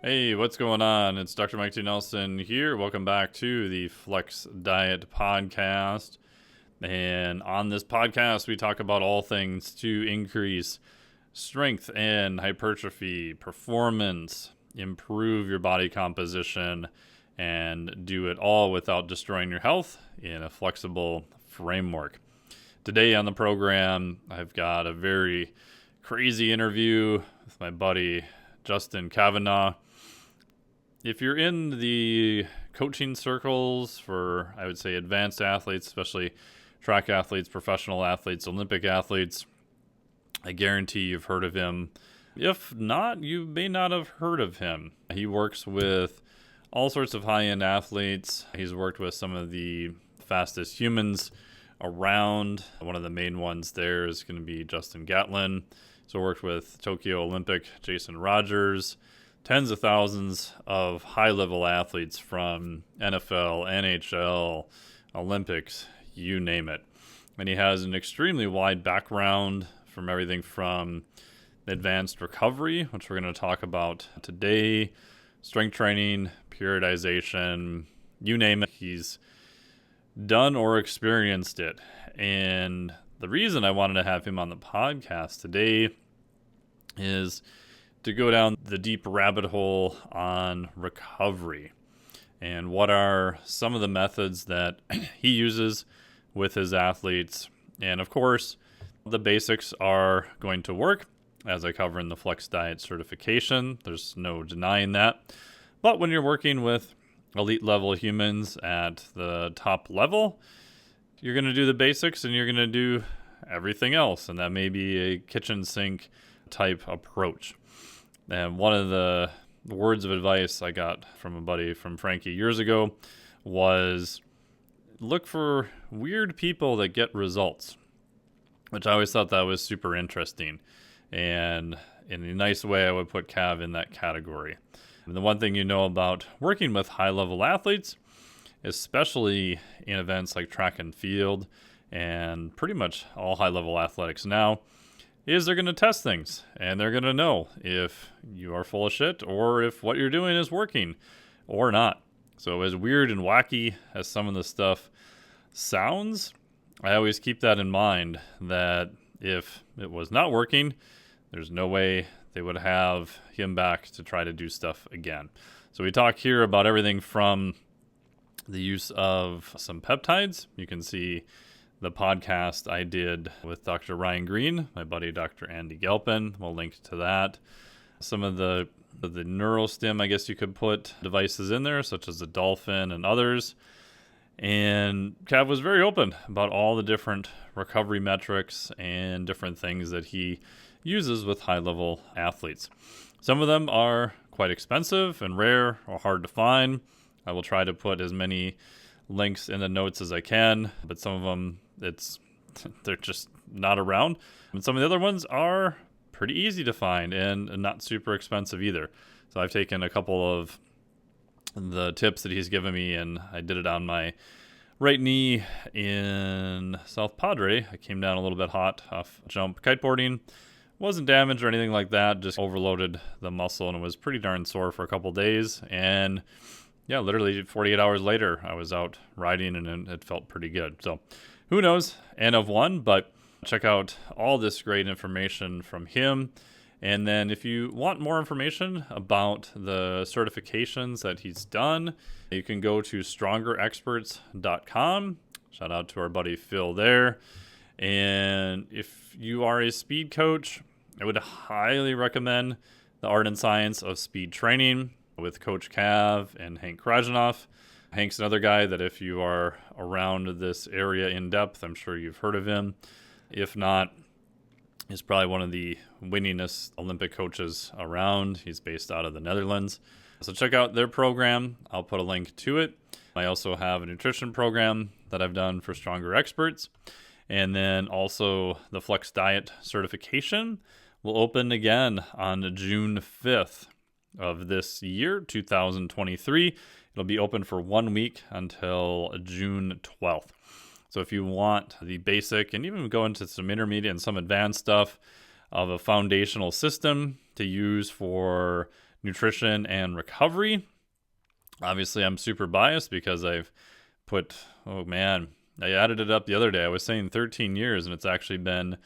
Hey, what's going on? It's Dr. Mike T. Nelson here. Welcome back to the Flex Diet Podcast. And on this podcast, we talk about all things to increase strength and hypertrophy, performance, improve your body composition, and do it all without destroying your health in a flexible framework. Today on the program, I've got a very crazy interview with my buddy Justin Kavanaugh. If you're in the coaching circles for, I would say, advanced athletes, especially track athletes, professional athletes, Olympic athletes, I guarantee you've heard of him. If not, you may not have heard of him. He works with all sorts of high-end athletes. He's worked with some of the fastest humans around. One of the main ones there is going to be Justin Gatlin. So worked with Tokyo Olympic Jason Rogers, tens of thousands of high-level athletes from NFL, NHL, Olympics, you name it. And he has an extremely wide background from everything from advanced recovery, which we're going to talk about today, strength training, periodization, you name it. He's done or experienced it. And the reason I wanted to have him on the podcast today is to go down the deep rabbit hole on recovery and what are some of the methods that he uses with his athletes. And of course, the basics are going to work, as I cover in the Flex Diet certification. There's no denying that. But when you're working with elite level humans at the top level, you're going to do the basics and you're going to do everything else. And that may be a kitchen sink type approach. And one of the words of advice I got from a buddy from Frankie years ago was look for weird people that get results, which I always thought that was super interesting. And in a nice way, I would put Cav in that category. And the one thing you know about working with high-level athletes, especially in events like track and field and pretty much all high-level athletics now, is they're going to test things, and they're going to know if you are full of shit or if what you're doing is working or not. So as weird and wacky as some of the stuff sounds, I always keep that in mind, that if it was not working, there's no way they would have him back to try to do stuff again. So we talk here about everything from the use of some peptides. You can see the podcast I did with Dr. Ryan Green, my buddy Dr. Andy Galpin. We'll link to that. Some of the neurostim, I guess you could put devices in there, such as the Dolphin and others. And Cav was very open about all the different recovery metrics and different things that he uses with high-level athletes. Some of them are quite expensive and rare or hard to find. I will try to put as many links in the notes as I can, but some of them, they're just not around. And some of the other ones are pretty easy to find and not super expensive either. So I've taken a couple of the tips that he's given me, and I did it on my right knee in South Padre. I came down a little bit hot off jump kiteboarding. Wasn't damaged or anything like that, just overloaded the muscle, and it was pretty darn sore for a couple days. And yeah, literally 48 hours later, I was out riding and it felt pretty good. So who knows, N of one, but check out all this great information from him. And then if you want more information about the certifications that he's done, you can go to strongerexperts.com. Shout out to our buddy Phil there. And if you are a speed coach, I would highly recommend The Art and Science of Speed Training with Coach Cav and Hank Krajinoff. Hank's another guy that if you are around this area in depth, I'm sure you've heard of him. If not, he's probably one of the winningest Olympic coaches around. He's based out of the Netherlands. So check out their program. I'll put a link to it. I also have a nutrition program that I've done for Stronger Experts. And then also the Flex Diet certification will open again on June 5th of this year, 2023. It'll be open for 1 week until June 12th. So if you want the basic and even go into some intermediate and some advanced stuff of a foundational system to use for nutrition and recovery. Obviously, I'm super biased because I've put, oh man, I added it up the other day. I was saying 13 years, and it's actually been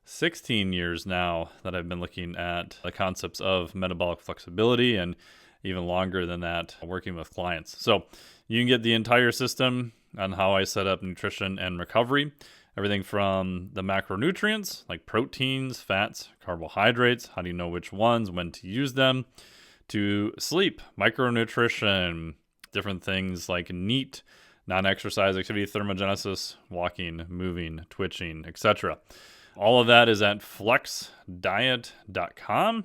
16 years now that I've been looking at the concepts of metabolic flexibility, and even longer than that working with clients. So you can get the entire system on how I set up nutrition and recovery. Everything from the macronutrients like proteins, fats, carbohydrates, how do you know which ones, when to use them, to sleep, micronutrition, different things like NEAT, non-exercise activity thermogenesis, walking, moving, twitching, etc. All of that is at flexdiet.com.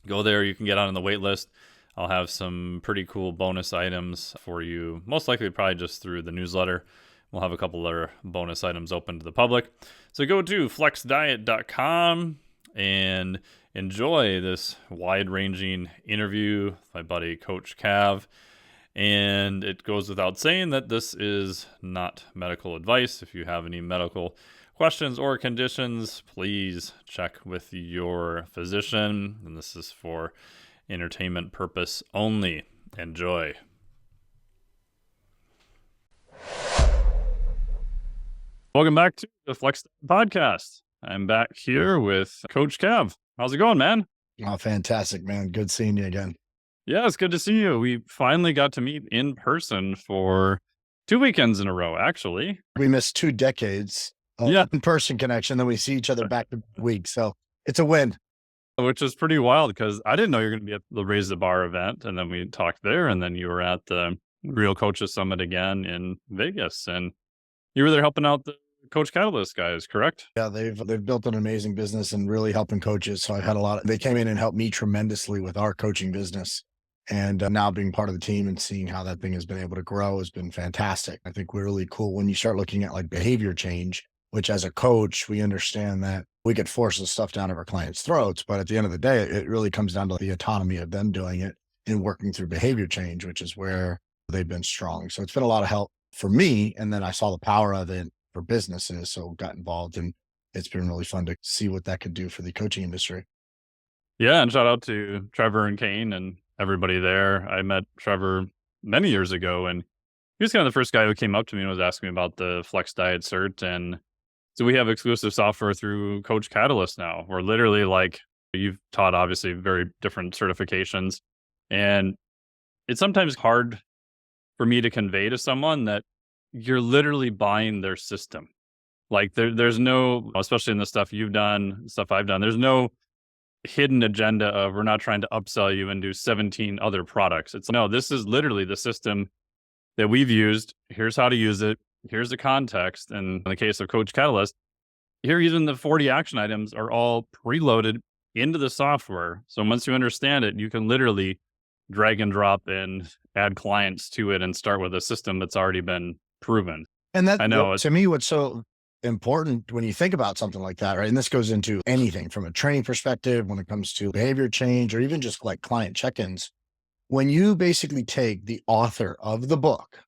Go there, you can get on the wait list. I'll have some pretty cool bonus items for you, most likely probably just through the newsletter. We'll have a couple other bonus items open to the public. So go to flexdiet.com and enjoy this wide-ranging interview with my buddy Coach Cav. And it goes without saying that this is not medical advice. If you have any medical questions or conditions, please check with your physician. And this is for entertainment purpose only. Enjoy. Welcome back to the Flex Podcast. I'm back here with Coach Cav. How's it going, man? Oh, fantastic, man. Good seeing you again. Yeah, it's good to see you. We finally got to meet in person for 2 weekends in a row, actually. We missed 2 decades of in-person connection, then we see each other back to week. So it's a win. Which is pretty wild because I didn't know you were going to be at the Raise the Bar event. And then we talked there, and then you were at the Real Coaches Summit again in Vegas. And you were there helping out the Coach Catalyst guys, correct? Yeah, they've built an amazing business and really helping coaches. So I've had they came in and helped me tremendously with our coaching business. And now being part of the team and seeing how that thing has been able to grow has been fantastic. I think we're really cool when you start looking at like behavior change, which as a coach, we understand that we could force the stuff down our clients' throats. But at the end of the day, it really comes down to the autonomy of them doing it and working through behavior change, which is where they've been strong. So it's been a lot of help for me. And then I saw the power of it for businesses. So got involved, and it's been really fun to see what that could do for the coaching industry. Yeah. And shout out to Trevor and Kane and everybody there. I met Trevor many years ago, and he was kind of the first guy who came up to me and was asking me about the Flex Diet cert. And so we have exclusive software through Coach Catalyst now. We're literally like, you've taught obviously very different certifications, and it's sometimes hard for me to convey to someone that you're literally buying their system. Like there's no, especially in the stuff you've done, stuff I've done, there's no hidden agenda of we're not trying to upsell you and do 17 other products. It's no, this is literally the system that we've used. Here's how to use it. Here's the context. And in the case of Coach Catalyst, here even the 40 action items are all preloaded into the software. So once you understand it, you can literally drag and drop and add clients to it and start with a system that's already been proven. And that, I know, to me, what's so important when you think about something like that, right? And this goes into anything from a training perspective, when it comes to behavior change, or even just like client check-ins. When you basically take the author of the book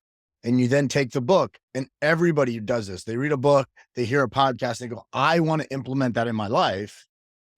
and you then take the book, and everybody does this, they read a book, they hear a podcast, they go, I want to implement that in my life.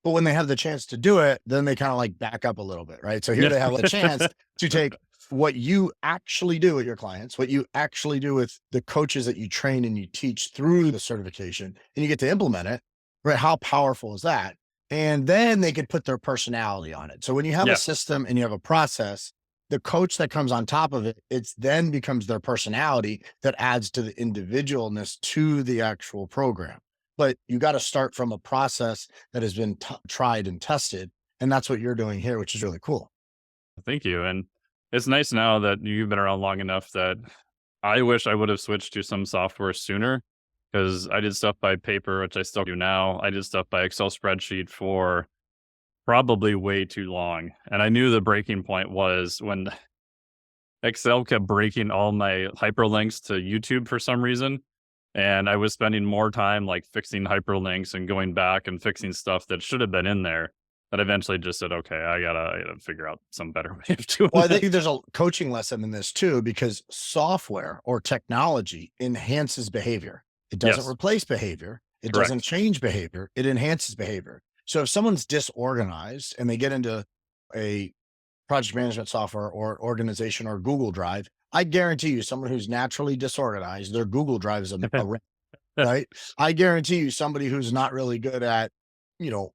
But when they have the chance to do it, then they kind of like back up a little bit, right? So here they have a chance to take what you actually do with your clients, what you actually do with the coaches that you train and you teach through the certification, and you get to implement it, right? How powerful is that? And then they could put their personality on it. So when you have a system and you have a process, the coach that comes on top of it, it's then becomes their personality that adds to the individualness to the actual program. But you got to start from a process that has been tried and tested. And that's what you're doing here, which is really cool. Thank you. And it's nice now that you've been around long enough that I wish I would have switched to some software sooner, because I did stuff by paper, which I still do now. I did stuff by Excel spreadsheet for probably way too long. And I knew the breaking point was when Excel kept breaking all my hyperlinks to YouTube for some reason. And I was spending more time like fixing hyperlinks and going back and fixing stuff that should have been in there, that eventually just said, okay, I gotta figure out some better way of doing Well, I think there's a coaching lesson in this too, because software or technology enhances behavior. It doesn't replace behavior. It doesn't change behavior. It enhances behavior. So if someone's disorganized and they get into a project management software or organization or Google Drive, I guarantee you someone who's naturally disorganized, their Google Drive is a wreck, right? I guarantee you somebody who's not really good at, you know,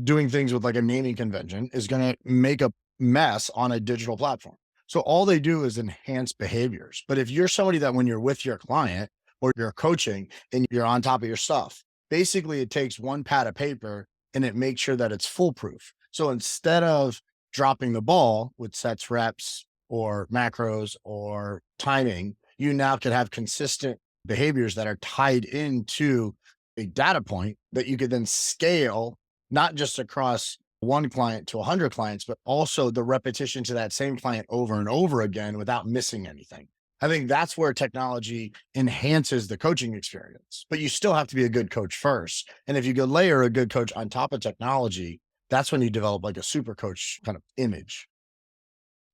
doing things with like a naming convention is going to make a mess on a digital platform. So all they do is enhance behaviors. But if you're somebody that when you're with your client or you're coaching and you're on top of your stuff, basically it takes one pad of paper and it makes sure that it's foolproof. So instead of dropping the ball with sets, reps, or macros or timing, you now can have consistent behaviors that are tied into a data point that you could then scale not just across one client to 100 clients, but also the repetition to that same client over and over again without missing anything. I think that's where technology enhances the coaching experience, but you still have to be a good coach first. And if you could layer a good coach on top of technology, that's when you develop like a super coach kind of image.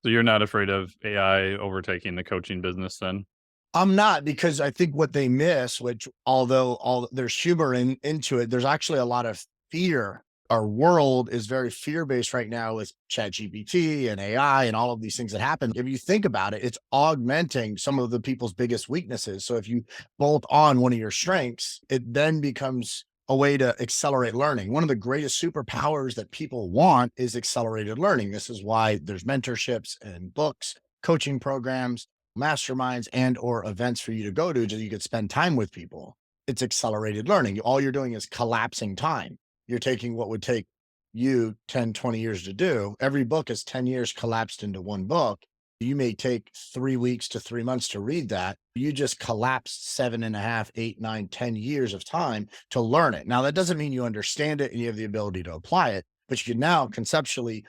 So you're not afraid of AI overtaking the coaching business then? I'm not, because I think what they miss, which although all there's humor into it, there's actually a lot of fear. Our world is very fear-based right now with ChatGPT and AI and all of these things that happen. If you think about it, it's augmenting some of the people's biggest weaknesses. So if you bolt on one of your strengths, it then becomes a way to accelerate learning. One of the greatest superpowers that people want is accelerated learning. This is why there's mentorships and books, coaching programs, masterminds, and or events for you to go to so you could spend time with people. It's accelerated learning. All you're doing is collapsing time. You're taking what would take you 10, 20 years to do. Every book is 10 years collapsed into one book. You may take 3 weeks to 3 months to read that. You just collapsed 7.5, 8, 9, 10 years of time to learn it. Now, that doesn't mean you understand it and you have the ability to apply it, but you can now conceptually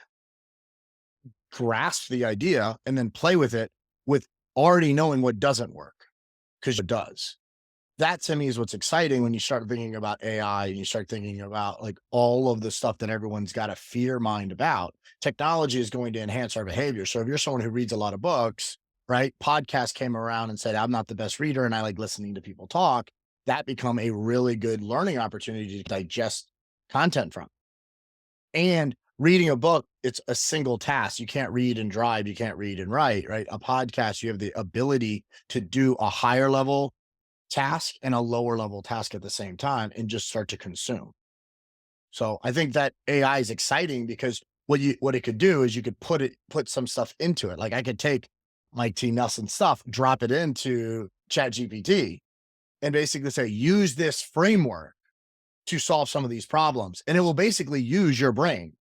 grasp the idea and then play with it with already knowing what doesn't work, because it does. That to me is what's exciting when you start thinking about AI and you start thinking about like all of the stuff that everyone's got a fear mind about. Technology is going to enhance our behavior. So if you're someone who reads a lot of books, right? Podcast came around and said, I'm not the best reader and I like listening to people talk. That become a really good learning opportunity to digest content from. And reading a book, it's a single task. You can't read and drive. You can't read and write, right? A podcast, you have the ability to do a higher level task and a lower level task at the same time and just start to consume. So I think that AI is exciting because what it could do is you could put some stuff into it. Like I could take Mike T. Nelson stuff, drop it into Chat GPT and basically say, use this framework to solve some of these problems. And it will basically use your brain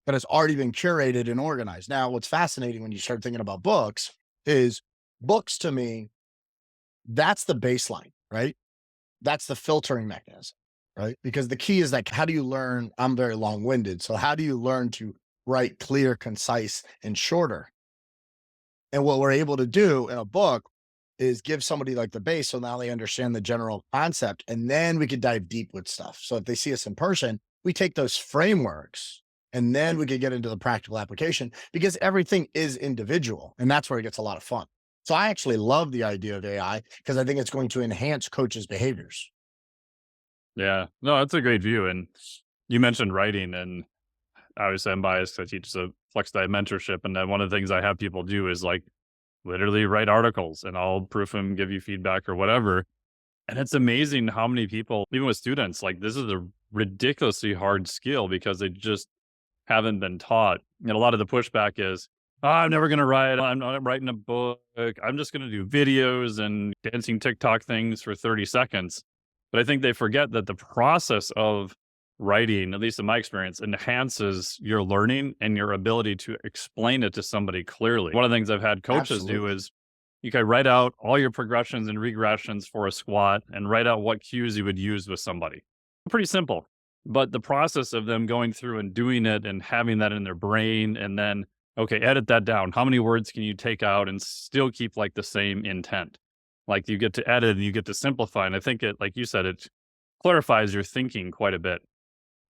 that has already been curated and organized. Now, what's fascinating when you start thinking about books is books to me, that's the baseline, right? That's the filtering mechanism, right? Because the key is like, how do you learn? I'm very long winded. So, how do you learn to write clear, concise, and shorter? And what we're able to do in a book is give somebody like the base. So now they understand the general concept. And then we could dive deep with stuff. So if they see us in person, we take those frameworks and then we could get into the practical application because everything is individual. And that's where it gets a lot of fun. So I actually love the idea of AI because I think it's going to enhance coaches' behaviors. Yeah. No, that's a great view. And you mentioned writing, and obviously I'm biased 'cause I teach the Flex Diet mentorship. And then one of the things I have people do is like literally write articles and I'll proof them, give you feedback or whatever. And it's amazing how many people, even with students, like this is a ridiculously hard skill because they just haven't been taught. And a lot of the pushback is, oh, I'm never going to write. I'm not writing a book. I'm just going to do videos and dancing TikTok things for 30 seconds. But I think they forget that the process of writing, at least in my experience, enhances your learning and your ability to explain it to somebody clearly. One of the things I've had coaches do Absolutely. is you can write out all your progressions and regressions for a squat and write out what cues you would use with somebody. Pretty simple. But the process of them going through and doing it and having that in their brain and then, okay, edit that down. How many words can you take out and still keep like the same intent? Like you get to edit and you get to simplify. And I think it, like you said, it clarifies your thinking quite a bit.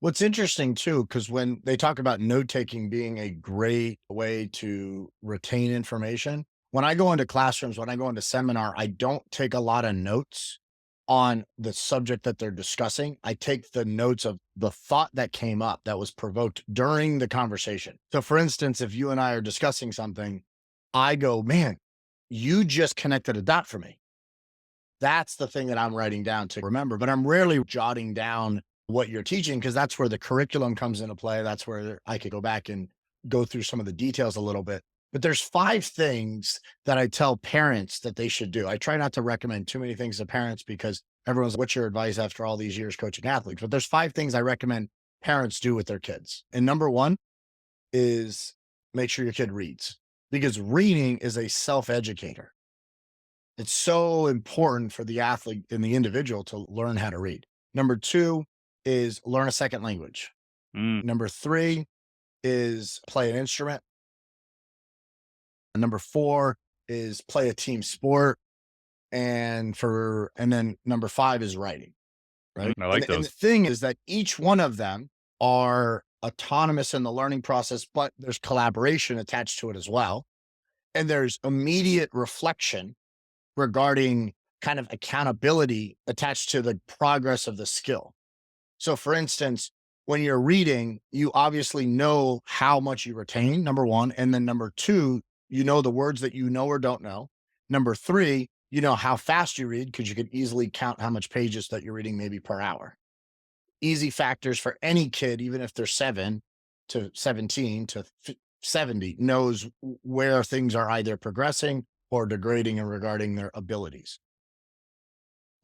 What's interesting too, because when they talk about note taking being a great way to retain information, when I go into classrooms, when I go into seminar, I don't take a lot of notes on the subject that they're discussing. I take the notes of the thought that came up that was provoked during the conversation. So, for instance, if you and I are discussing something, I go, man, you just connected a dot for me. That's the thing that I'm writing down to remember, but I'm rarely jotting down what you're teaching because that's where the curriculum comes into play. That's where I could go back and go through some of the details a little bit. But there's 5 things that I tell parents that they should do. I try not to recommend too many things to parents because everyone's, what's your advice after all these years coaching athletes? But there's 5 things I recommend parents do with their kids. And number 1 is make sure your kid reads because reading is a self-educator. It's so important for the athlete and the individual to learn how to read. Number 2 is learn a second language. Mm, Number 3 is play an instrument. And number 4 is play a team sport. And then number 5 is writing, right? I And, like and the those. thing is that each one of them are autonomous in the learning process, but there's collaboration attached to it as well. And there's immediate reflection regarding kind of accountability attached to the progress of the skill. So, for instance, when you're reading, you obviously know how much you retain, number 1. And then number 2, you know the words that you know or don't know. Number 3, you know how fast you read because you can easily count how much pages that you're reading maybe per hour. Easy factors for any kid, even if they're 7 to 17 to 70, knows where things are either progressing or degrading in regarding their abilities.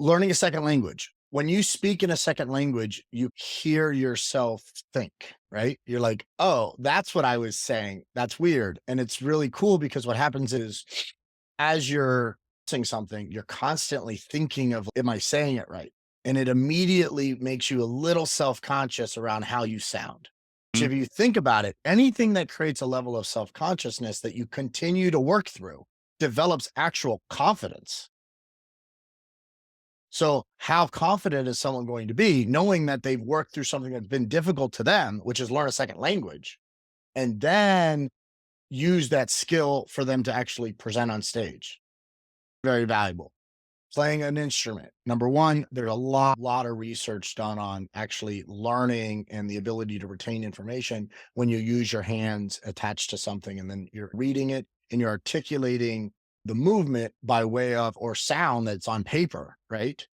Learning a second language. When you speak in a second language, you hear yourself think, right? You're like, oh, that's what I was saying. That's weird. And it's really cool because what happens is as you're saying something, you're constantly thinking of, am I saying it right? And it immediately makes you a little self conscious around how you sound. So Mm, if you think about it, anything that creates a level of self consciousness that you continue to work through develops actual confidence. So, how confident is someone going to be knowing that they've worked through something that's been difficult to them, which is learn a second language, and then use that skill for them to actually present on stage? Very valuable. Playing an instrument. Number 1, there's a lot of research done on actually learning and the ability to retain information when you use your hands attached to something and then you're reading it and you're articulating the movement by way of or sound that's on paper, right?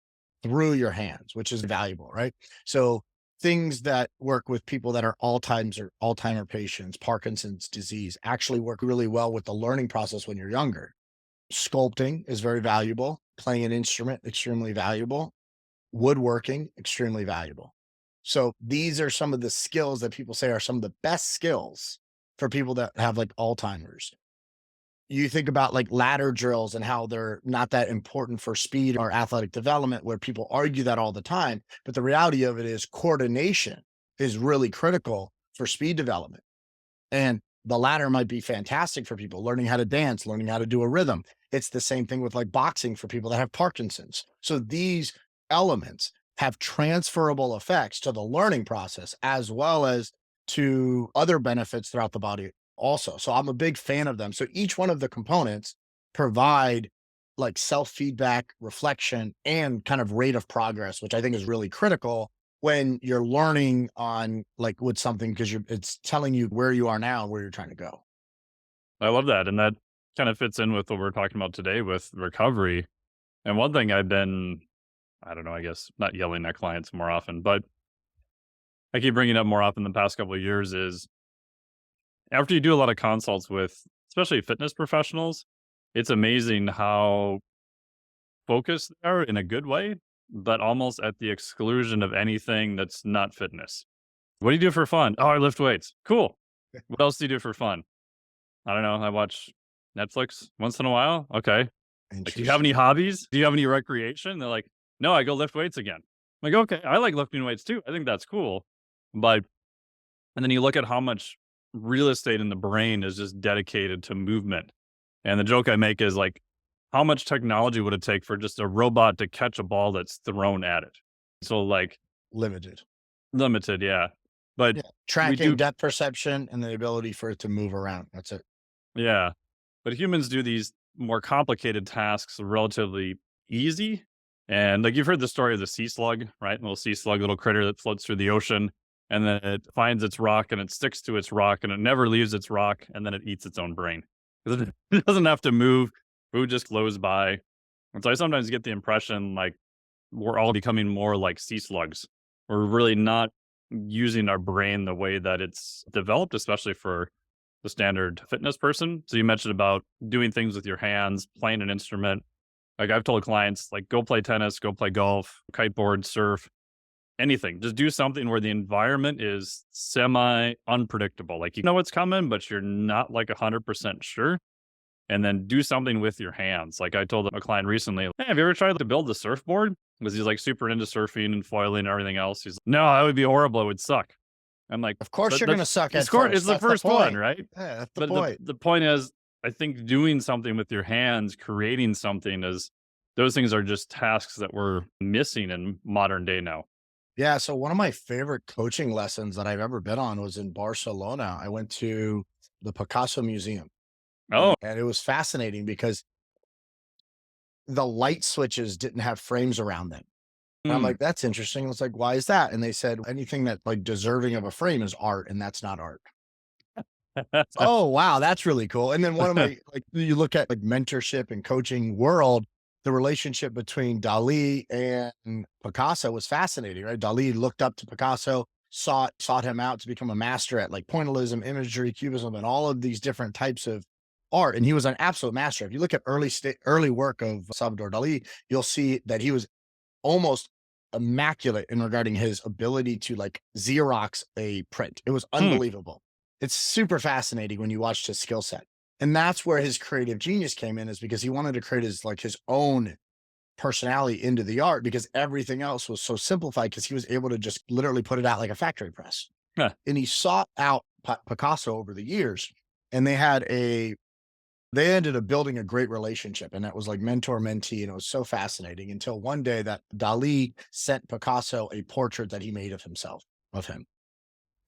Through your hands, which is valuable, right? So things that work with people that are Alzheimer patients, Parkinson's disease actually work really well with the learning process when you're younger. Sculpting is very valuable. Playing an instrument, extremely valuable. Woodworking, extremely valuable. So these are some of the skills that people say are some of the best skills for people that have like Alzheimer's. You think about like ladder drills and how they're not that important for speed or athletic development, where people argue that all the time. But the reality of it is coordination is really critical for speed development. And the latter might be fantastic for people learning how to dance, learning how to do a rhythm. It's the same thing with like boxing for people that have Parkinson's. So these elements have transferable effects to the learning process as well as to other benefits throughout the body also. So I'm a big fan of them. So each one of the components provide like self-feedback, reflection, and kind of rate of progress, which I think is really critical when you're learning on like with something because it's telling you where you are now and where you're trying to go. I love that. And that kind of fits in with what we're talking about today with recovery. And one thing I've been, I don't know, I guess not yelling at clients more often, but I keep bringing up more often the past couple of years is after you do a lot of consults with, especially fitness professionals, it's amazing how focused they are in a good way, but almost at the exclusion of anything that's not fitness. What do you do for fun? Oh, I lift weights. Cool. What else do you do for fun? I don't know. I watch Netflix once in a while. Okay. Like, do you have any Interesting. hobbies? Do you have any recreation? They're like, no, I go lift weights again. I'm like, okay, I like lifting weights too. I think that's cool. But, and then you look at how much real estate in the brain is just dedicated to movement. And the joke I make is like, how much technology would it take for just a robot to catch a ball that's thrown at it? So, like, Limited. limited, yeah. But Yeah. we Tracking do, depth perception and the ability for it to move around. That's it. yeah. But humans do these more complicated tasks relatively easy. And like you've heard the story of the sea slug, right? Little sea slug, little critter that floats through the ocean, and then it finds its rock and it sticks to its rock and it never leaves its rock, and then it eats its own brain. 'Cause it doesn't have to move. Food just flows by. And so I sometimes get the impression like we're all becoming more like sea slugs. We're really not using our brain the way that it's developed, especially for the standard fitness person. So you mentioned about doing things with your hands, playing an instrument. Like I've told clients, like go play tennis, go play golf, kiteboard, surf, anything. Just do something where the environment is semi unpredictable. Like you know what's coming, but you're not like 100% sure. And then do something with your hands. Like I told a client recently, hey, have you ever tried to build a surfboard? Because he's like super into surfing and foiling and everything else. He's like, no, that would be horrible. It would suck. I'm like, Of course, but you're going to suck at it's first. the That's the first one, point. right? Yeah, that's the But point. the point is, I think doing something with your hands, creating something is those things are just tasks that we're missing in modern day now. Yeah. So one of my favorite coaching lessons that I've ever been on was in Barcelona. I went to the Picasso Museum, Oh, and it was fascinating because the light switches didn't have frames around them. And I'm hmm. like, that's interesting. I was like, why is that? And they said, anything that like deserving of a frame is art, and that's not art. Oh, wow, that's really cool. And then one of my like you look at like mentorship and coaching world, the relationship between Dali and Picasso was fascinating, right? Dali looked up to Picasso, sought him out to become a master at like pointillism, imagery, cubism, and all of these different types of art. And he was an absolute master. If you look at early work of Salvador Dali, you'll see that he was almost immaculate in regarding his ability to like Xerox a print. It was Hmm. unbelievable. It's super fascinating when you watch his skill set. And that's where his creative genius came in, is because he wanted to create his own personality into the art, because everything else was so simplified, because he was able to just literally put it out like a factory press. Huh. And he sought out Picasso over the years, and they ended up building a great relationship, and that was like mentor mentee, and it was so fascinating until one day that Dali sent Picasso a portrait that he made of himself, of him.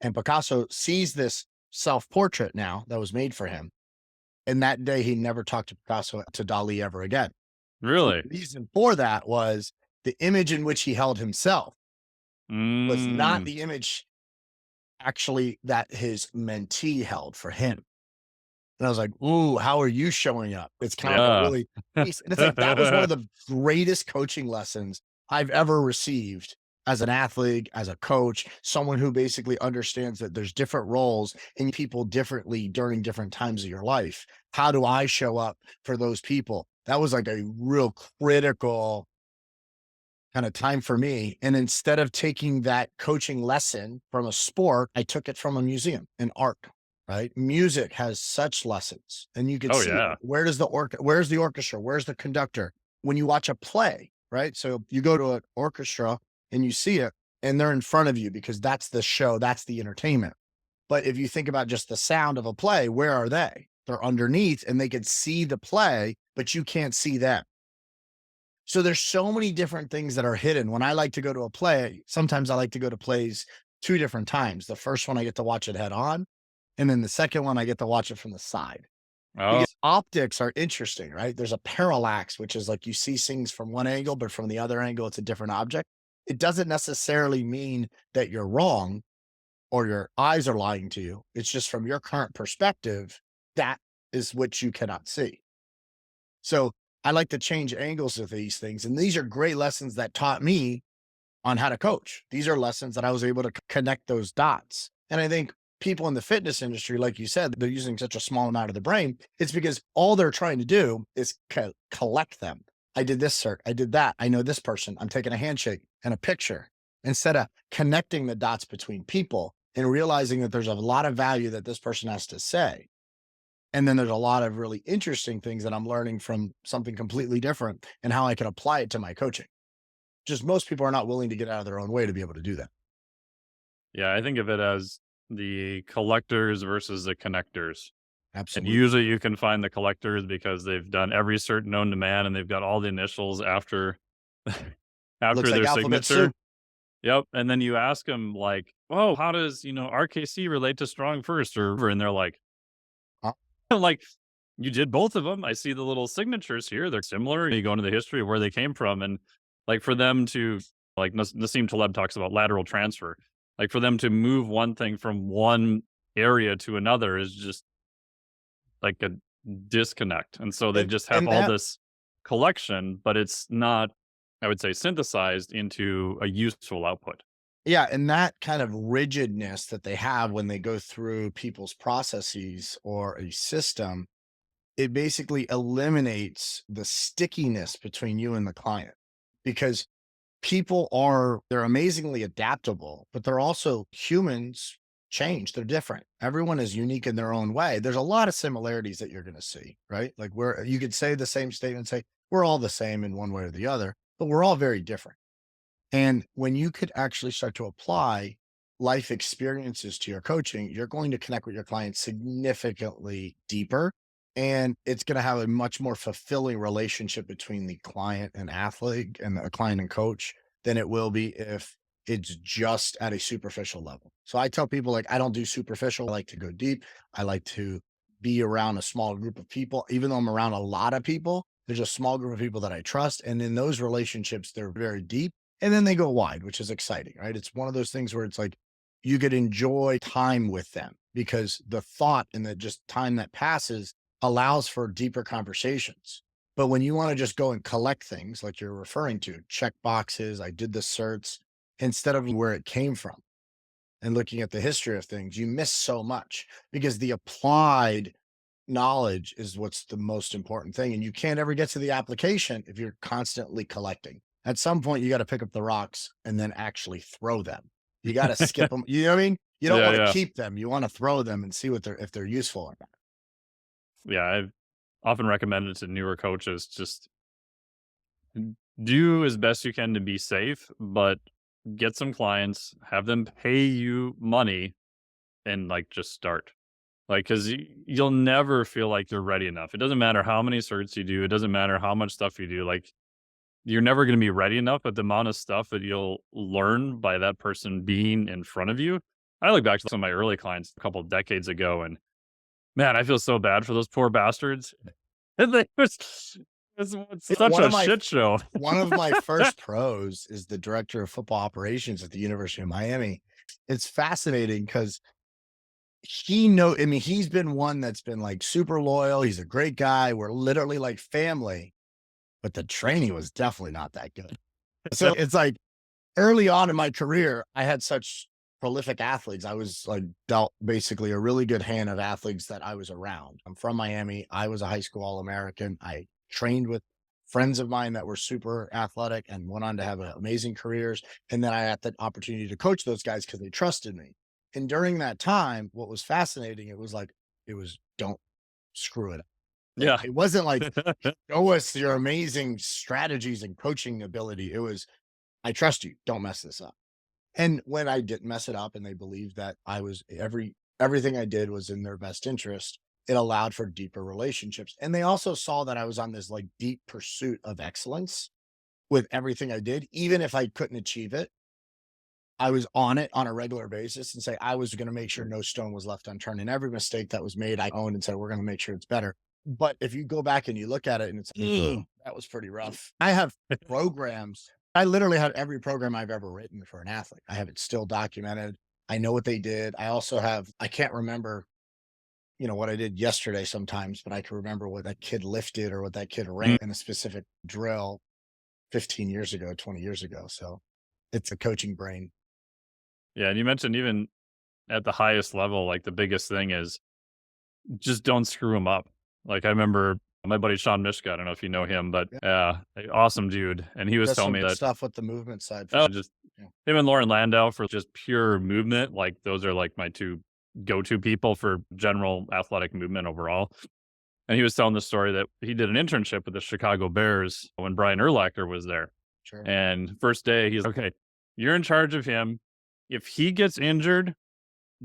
And Picasso sees this self-portrait now that was made for him. And that day he never talked to Dali ever again. And Really? the reason for that was the image in which he held himself was not Mm. the image actually that his mentee held for him. And I was like, "Ooh, how are you showing up?" It's kind of like a Yeah. really and it's like that was one of the greatest coaching lessons I've ever received as an athlete, as a coach, someone who basically understands that there's different roles and people differently during different times of your life. How do I show up for those people? That was like a real critical kind of time for me. And instead of taking that coaching lesson from a sport, I took it from a museum and art. Right? Music has such lessons, and you can Oh see it. yeah. Where's the orchestra? Where's the conductor? When you watch a play, right? So you go to an orchestra and you see it, and they're in front of you because that's the show, that's the entertainment. But if you think about just the sound of a play, where are they? They're underneath, and they can see the play, but you can't see them. So there's so many different things that are hidden. When I like to go to a play, sometimes I like to go to plays two different times. The first one I get to watch it head on, and then the second one I get to watch it from the side. Oh, Because optics are interesting, right? There's a parallax, which is like you see things from one angle, but from the other angle, it's a different object. It doesn't necessarily mean that you're wrong or your eyes are lying to you. It's just from your current perspective, that is what you cannot see. So I like to change angles of these things. And these are great lessons that taught me on how to coach. These are lessons that I was able to connect those dots. And I think people in the fitness industry, like you said, they're using such a small amount of the brain. It's because all they're trying to do is collect them. I did this, sir. I did that. I know this person. I'm taking a handshake and a picture, instead of connecting the dots between people and realizing that there's a lot of value that this person has to say. And then there's a lot of really interesting things that I'm learning from something completely different and how I can apply it to my coaching. Just most people are not willing to get out of their own way to be able to do that. yeah. I think of it as the collectors versus the connectors. And Absolutely. usually you can find the collectors because they've done every cert known to man and they've got all the initials after Looks after like their alphabet signature. soup. Yep. And then you ask them like, "Oh, how does, RKC relate to strong first?" Or and they're like, Uh, like, "You did both of them. I see the little signatures here. They're similar." You go into the history of where they came from, and Like for them to, like Nassim Taleb talks about lateral transfer, like for them to move one thing from one area to another is just like a disconnect. And so they just have And all that this collection, but it's not, I would say, synthesized into a useful output. Yeah, and that kind of rigidness that they have when they go through people's processes or a system, it basically eliminates the stickiness between you and the client because they're amazingly adaptable, but they're also humans change. They're different. Everyone is unique in their own way. There's a lot of similarities that you're going to see, right? Like where you could say the same statement, say we're all the same in one way or the other, but we're all very different. And when you could actually start to apply life experiences to your coaching, you're going to connect with your clients significantly deeper. And it's going to have a much more fulfilling relationship between the client and athlete and the client and coach than it will be if it's just at a superficial level. So I tell people, like, I don't do superficial. I like to go deep. I like to be around a small group of people. Even though I'm around a lot of people, there's a small group of people that I trust. And in those relationships, they're very deep and then they go wide, which is exciting, right? It's one of those things where it's like you could enjoy time with them because the thought and the just time that passes allows for deeper conversations. But when you want to just go and collect things like you're referring to, check boxes, I did the certs, instead of where it came from and looking at the history of things, you miss so much because the applied knowledge is what's the most important thing. And you can't ever get to the application if you're constantly collecting. At some point, you got to pick up the rocks and then actually throw them. You got to skip them. You know what I mean? You don't Yeah, want to yeah. keep them. You want to throw them and see if they're useful or not. Yeah, I've often recommended to newer coaches just do as best you can to be safe, but get some clients, have them pay you money, and like just start. Like, because you'll never feel like you're ready enough. It doesn't matter how many certs you do. It doesn't matter how much stuff you do. Like, you're never going to be ready enough. But the amount of stuff that you'll learn by that person being in front of you. I look back to some of my early clients a couple of decades ago, and man, I feel so bad for those poor bastards. And it's such One a of my shit show. one of my first pros is the director of football operations at the University of Miami. It's fascinating because I mean, he's been one that's been like super loyal. He's a great guy. We're literally like family, but the training was definitely not that good. So it's like early on in my career, I had such prolific athletes. I was like dealt basically a really good hand of athletes that I was around. I'm from Miami. I was a high school All-American. I trained with friends of mine that were super athletic and went on to have amazing careers. And then I had the opportunity to coach those guys because they trusted me. And during that time, what was fascinating, it was don't screw it up. Yeah. It wasn't like, show us your amazing strategies and coaching ability. It was, I trust you. Don't mess this up. And when I didn't mess it up and they believed that everything I did was in their best interest, it allowed for deeper relationships. And they also saw that I was on this like deep pursuit of excellence with everything I did. Even if I couldn't achieve it, I was on it on a regular basis and say I was going to make sure no stone was left unturned. And every mistake that was made, I owned and said, we're going to make sure it's better. But if you go back and you look at it and it's, that was pretty rough. I have programs. I literally have every program I've ever written for an athlete. I have it still documented. I know what they did. I can't remember, what I did yesterday sometimes, but I can remember what that kid lifted or what that kid ran in a specific drill 15 years ago, 20 years ago. So it's a coaching brain. Yeah. And you mentioned even at the highest level, like the biggest thing is just don't screw them up. Like I remember my buddy Sean Mishka, I don't know if you know him, but awesome dude. And he was That's telling some me good that stuff with the movement side. just Yeah. him and Lauren Landau for just pure movement. Like those are like my two go-to people for general athletic movement overall. And he was telling the story that he did an internship with the Chicago Bears when Brian Urlacher was there. Sure. And first day, he's okay, you're in charge of him. If he gets injured,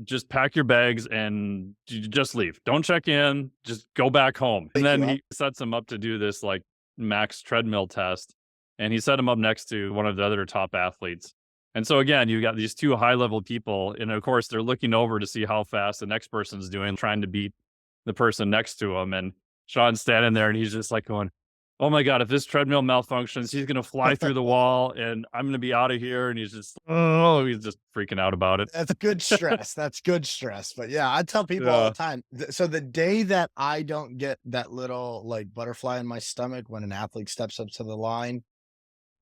just pack your bags and just leave. Don't check in. Just go back home. And then he sets him up to do this like max treadmill test. And he set him up next to one of the other top athletes. And so again, you got these two high level people. And of course, they're looking over to see how fast the next person's doing, trying to beat the person next to him. And Sean's standing there and he's just like going, oh my God, if this treadmill malfunctions, he's going to fly through the wall and I'm going to be out of here. And he's just, oh, he's just freaking out about it. That's good stress. That's good stress. But yeah, I tell people all the Yeah. time. So the day that I don't get that little like butterfly in my stomach when an athlete steps up to the line,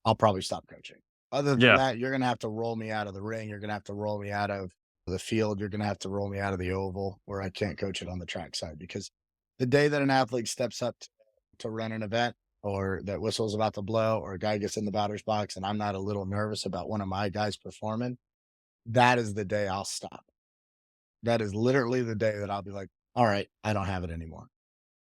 I'll probably stop coaching. Other than Yeah. that, you're going to have to roll me out of the ring. You're going to have to roll me out of the field. You're going to have to roll me out of the oval where I can't coach it on the track side, because the day that an athlete steps up to run an event, or that whistle's about to blow, or a guy gets in the batter's box and I'm not a little nervous about one of my guys performing, that is the day I'll stop. That is literally the day that I'll be like, all right, I don't have it anymore.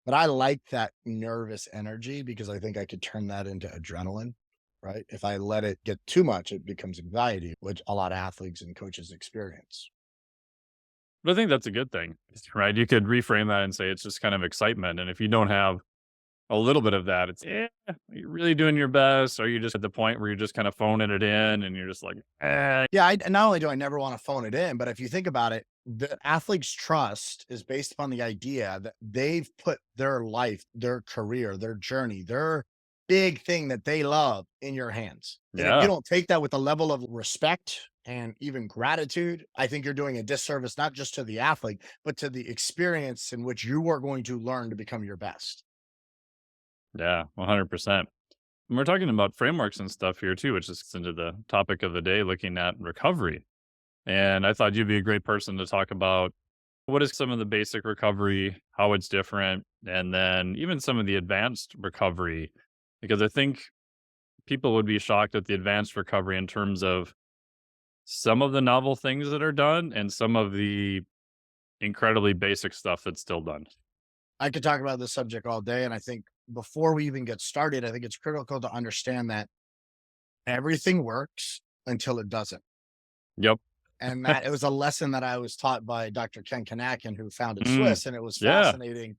But I like that nervous energy because I think I could turn that into adrenaline, right? If I let it get too much, it becomes anxiety, which a lot of athletes and coaches experience. But I think that's a good thing, right? You could reframe that and say it's just kind of excitement. And if you don't have a little bit of that, it's, are you really doing your best? Are you just at the point where you're just kind of phoning it in and you're just like, eh? Yeah, not only do I never want to phone it in, but if you think about it, the athlete's trust is based upon the idea that they've put their life, their career, their journey, their big thing that they love in your hands. And if you Yeah. don't take that with a level of respect and even gratitude, I think you're doing a disservice, not just to the athlete, but to the experience in which you are going to learn to become your best. Yeah. 100%. And we're talking about frameworks and stuff here too, which is into the topic of the day, looking at recovery. And I thought you'd be a great person to talk about what is some of the basic recovery, how it's different, and then even some of the advanced recovery, because I think people would be shocked at the advanced recovery in terms of some of the novel things that are done and some of the incredibly basic stuff that's still done. I could talk about this subject all day. And I think before we even get started, I think it's critical to understand that everything works until it doesn't. Yep. And that it was a lesson that I was taught by Dr. Ken Kanakin, who founded Mm, Swiss. And it was yeah. fascinating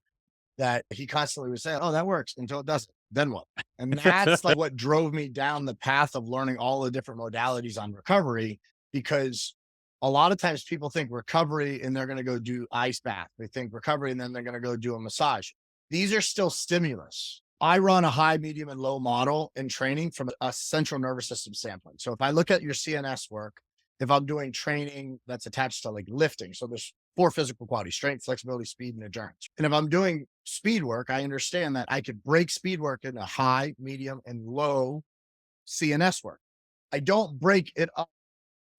that he constantly was saying, oh, that works until it doesn't. Then what? And that's like what drove me down the path of learning all the different modalities on recovery, because a lot of times people think recovery and they're going to go do ice bath. They think recovery and then they're going to go do a massage. These are still stimulus. I run a high, medium, and low model in training from a central nervous system sampling. So if I look at your CNS work, if I'm doing training that's attached to like lifting, so there's four physical qualities: strength, flexibility, speed, and endurance. And if I'm doing speed work, I understand that I could break speed work into high, medium, and low CNS work. I don't break it up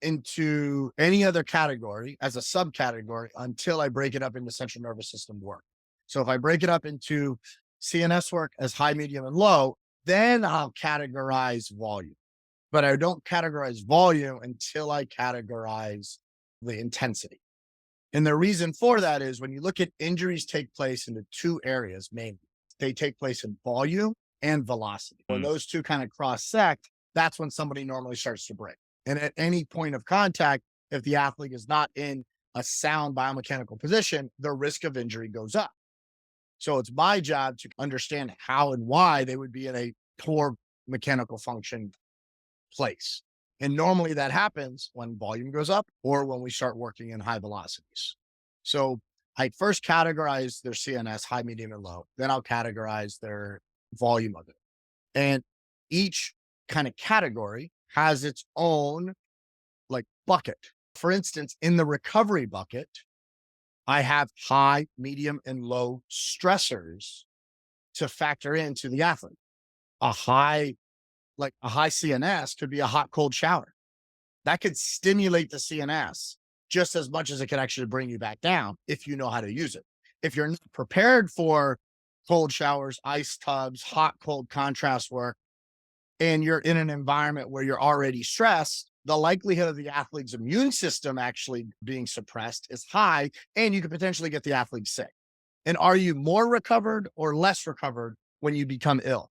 into any other category as a subcategory until I break it up into central nervous system work. So if I break it up into CNS work as high, medium, and low, then I'll categorize volume. But I don't categorize volume until I categorize the intensity. And the reason for that is when you look at injuries take place into two areas mainly. They take place in volume and velocity. When Mm, those two kind of cross sect, that's when somebody normally starts to break. And at any point of contact, if the athlete is not in a sound biomechanical position, the risk of injury goes up. So it's my job to understand how and why they would be in a poor mechanical function place. And normally that happens when volume goes up or when we start working in high velocities. So I first categorize their CNS, high, medium, and low. Then I'll categorize their volume of it. And each kind of category has its own like bucket. For instance, in the recovery bucket, I have high, medium, and low stressors to factor into the athlete. A high, like a high CNS could be a hot, cold shower. That could stimulate the CNS just as much as it could actually bring you back down if you know how to use it. If you're not prepared for cold showers, ice tubs, hot, cold contrast work, and you're in an environment where you're already stressed, the likelihood of the athlete's immune system actually being suppressed is high, and you could potentially get the athlete sick. And are you more recovered or less recovered when you become ill?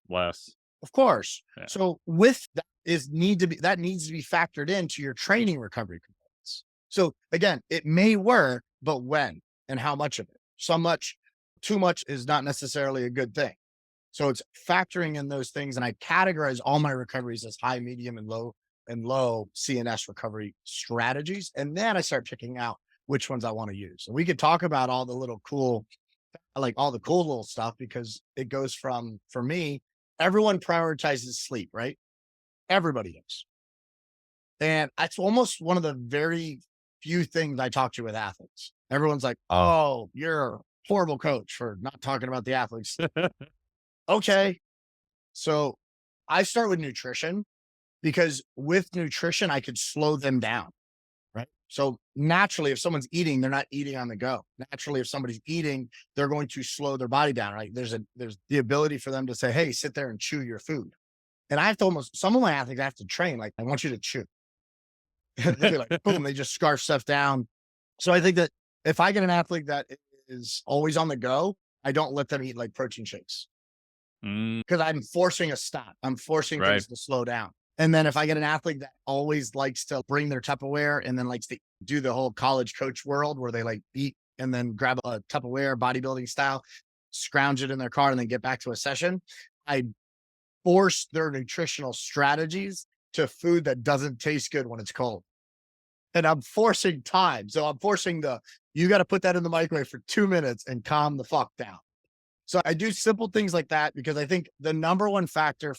less. Of course. Yeah. So with that that needs to be factored into your training recovery components. So again, it may work, but when and how much of it? So much, too much is not necessarily a good thing. So it's factoring in those things. And I categorize all my recoveries as high, medium, and low CNS recovery strategies. And then I start picking out which ones I want to use. And we could talk about all the little cool I like all the cool little stuff because it goes from, for me, everyone prioritizes sleep, right? Everybody does. And it's almost one of the very few things I talk to with athletes. Everyone's like, oh, you're a horrible coach for not talking about the athletes. Okay. So I start with nutrition because with nutrition, I could slow them down. Right. So naturally, if someone's eating, they're not eating on the go. Naturally, if somebody's eating, they're going to slow their body down. Right. There's the ability for them to say, hey, sit there and chew your food. And I have to almost, some of my athletes I have to train, like, I want you to chew. They'll be like, boom, they just scarf stuff down. So I think that if I get an athlete that is always on the go, I don't let them eat like protein shakes Mm, because I'm forcing a stop. I'm forcing right. things to slow down. And then if I get an athlete that always likes to bring their Tupperware and then likes to do the whole college coach world where they like eat and then grab a Tupperware bodybuilding style, scrounge it in their car and then get back to a session, I force their nutritional strategies to food that doesn't taste good when it's cold. And I'm forcing time. So I'm forcing you got to put that in the microwave for 2 minutes and calm the fuck down. So I do simple things like that because I think the number one factor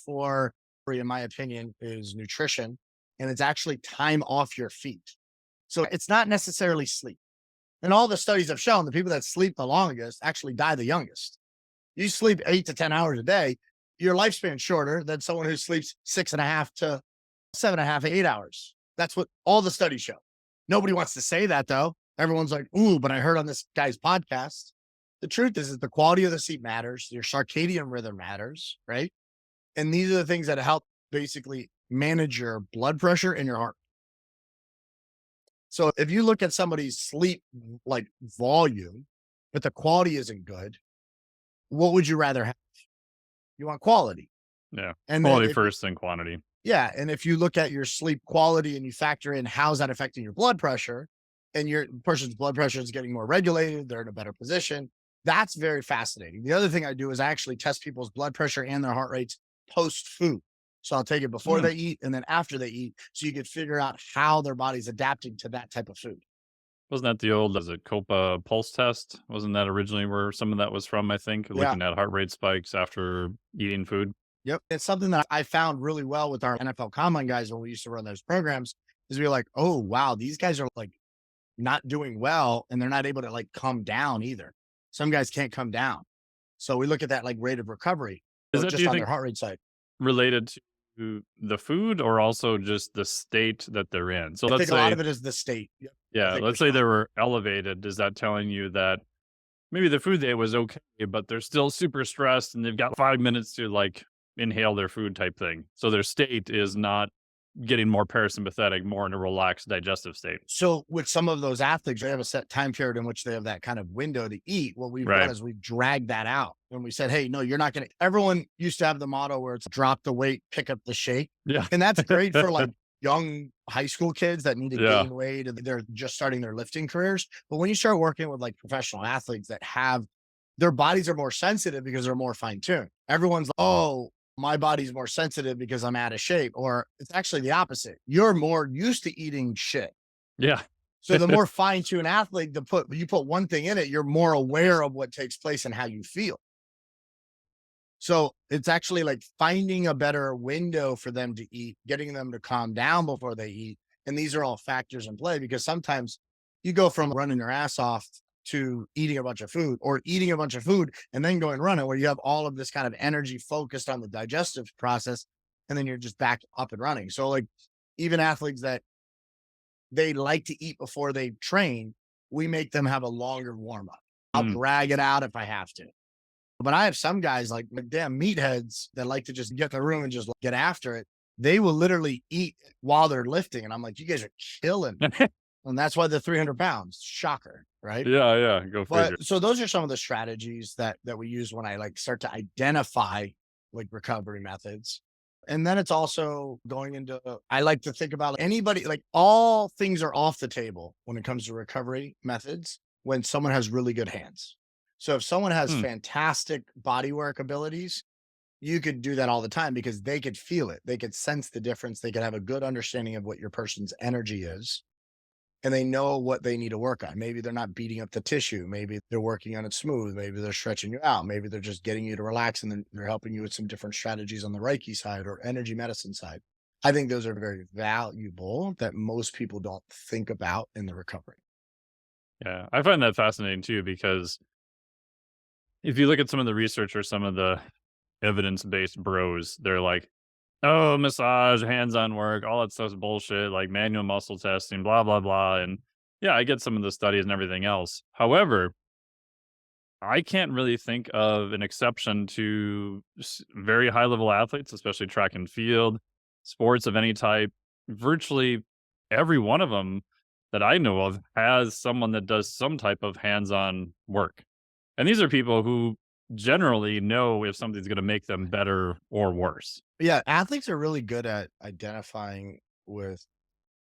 in my opinion, is nutrition. And it's actually time off your feet. So it's not necessarily sleep. And all the studies have shown the people that sleep the longest actually die the youngest. You sleep 8 to 10 hours a day, your lifespan's shorter than someone who sleeps 6.5 to 7.5, 8 hours. That's what all the studies show. Nobody wants to say that though. Everyone's like, ooh, but I heard on this guy's podcast. The truth is that the quality of the sleep matters. Your circadian rhythm matters, right? And these are the things that help basically manage your blood pressure and your heart. So if you look at somebody's sleep like volume, but the quality isn't good, what would you rather have? You want quality. Yeah. And then Quality first and quantity. yeah. And if you look at your sleep quality and you factor in how's that affecting your blood pressure and your person's blood pressure is getting more regulated, they're in a better position. That's very fascinating. The other thing I do is I actually test people's blood pressure and their heart rates post food. So I'll take it before Mm. they eat and then after they eat. So you could figure out how their body's adapting to that type of food. Wasn't that the old, is it Copa pulse test? Wasn't that originally where some of that was from, I think? Yeah. Looking at heart rate spikes after eating food? Yep. It's something that I found really well with our NFL combine guys when we used to run those programs is we were like, oh, wow, these guys are like not doing well and they're not able to like come down either. Some guys can't come down. So we look at that like rate of recovery, Is so that, do just you on their think, heart rate side. related to the food or also just the state that they're in? So I let's think a lot say, of it is the state. Yep. I yeah, think let's you're say they spot on. were elevated. Is that telling you that maybe the food they ate was okay, but they're still super stressed and they've got 5 minutes to like inhale their food type thing? So their state is not getting more parasympathetic, more in a relaxed digestive state. So with some of those athletes, they have a set time period in which they have that kind of window to eat. What we've done Right. is we've dragged that out and we said, hey, no, you're not going to. Everyone used to have the motto where it's drop the weight, pick up the shake. Yeah. And that's great for like young high school kids that need to Yeah. gain weight and they're just starting their lifting careers. But when you start working with like professional athletes that have their bodies are more sensitive because they're more fine tuned. Everyone's like, oh, my body's more sensitive because I'm out of shape. Or it's actually the opposite. You're more used to eating shit. Yeah. So the more fine tuned athlete you put one thing in it, you're more aware of what takes place and how you feel. So it's actually like finding a better window for them to eat, getting them to calm down before they eat. And these are all factors in play because sometimes you go from running your ass off to eating a bunch of food or eating a bunch of food and then going running where you have all of this kind of energy focused on the digestive process. And then you're just back up and running. So like even athletes that they like to eat before they train, we make them have a longer warm up. I'll Mm. drag it out if I have to. But I have some guys like damn meatheads that like to just get in the room and just get after it. They will literally eat while they're lifting. And I'm like, you guys are killing me. And that's why they're 300 pounds. Shocker. Right. Yeah, yeah, go figure. But so those are some of the strategies that we use when I like start to identify like recovery methods. And then it's also going into, I like to think about anybody, like all things are off the table when it comes to recovery methods when someone has really good hands. So if someone has Hmm. fantastic body work abilities, you could do that all the time because they could feel it. They could sense the difference. They could have a good understanding of what your person's energy is. and they know what they need to work on. Maybe they're not beating up the tissue. Maybe they're working on it smooth. Maybe they're stretching you out. Maybe they're just getting you to relax, and then they're helping you with some different strategies on the Reiki side or energy medicine side. I think those are very valuable that most people don't think about in the recovery. Yeah, I find that fascinating too, because if you look at some of the research or some of the evidence-based bros, they're like, "Oh, massage, hands-on work, all that stuff's bullshit, like manual muscle testing, blah, blah, blah." And yeah, I get some of the studies and everything else. However, I can't really think of an exception to very high level athletes, especially track and field, sports of any type. Virtually every one of them that I know of has someone that does some type of hands on work. And these are people who generally know if something's going to make them better or worse. Yeah, athletes are really good at identifying with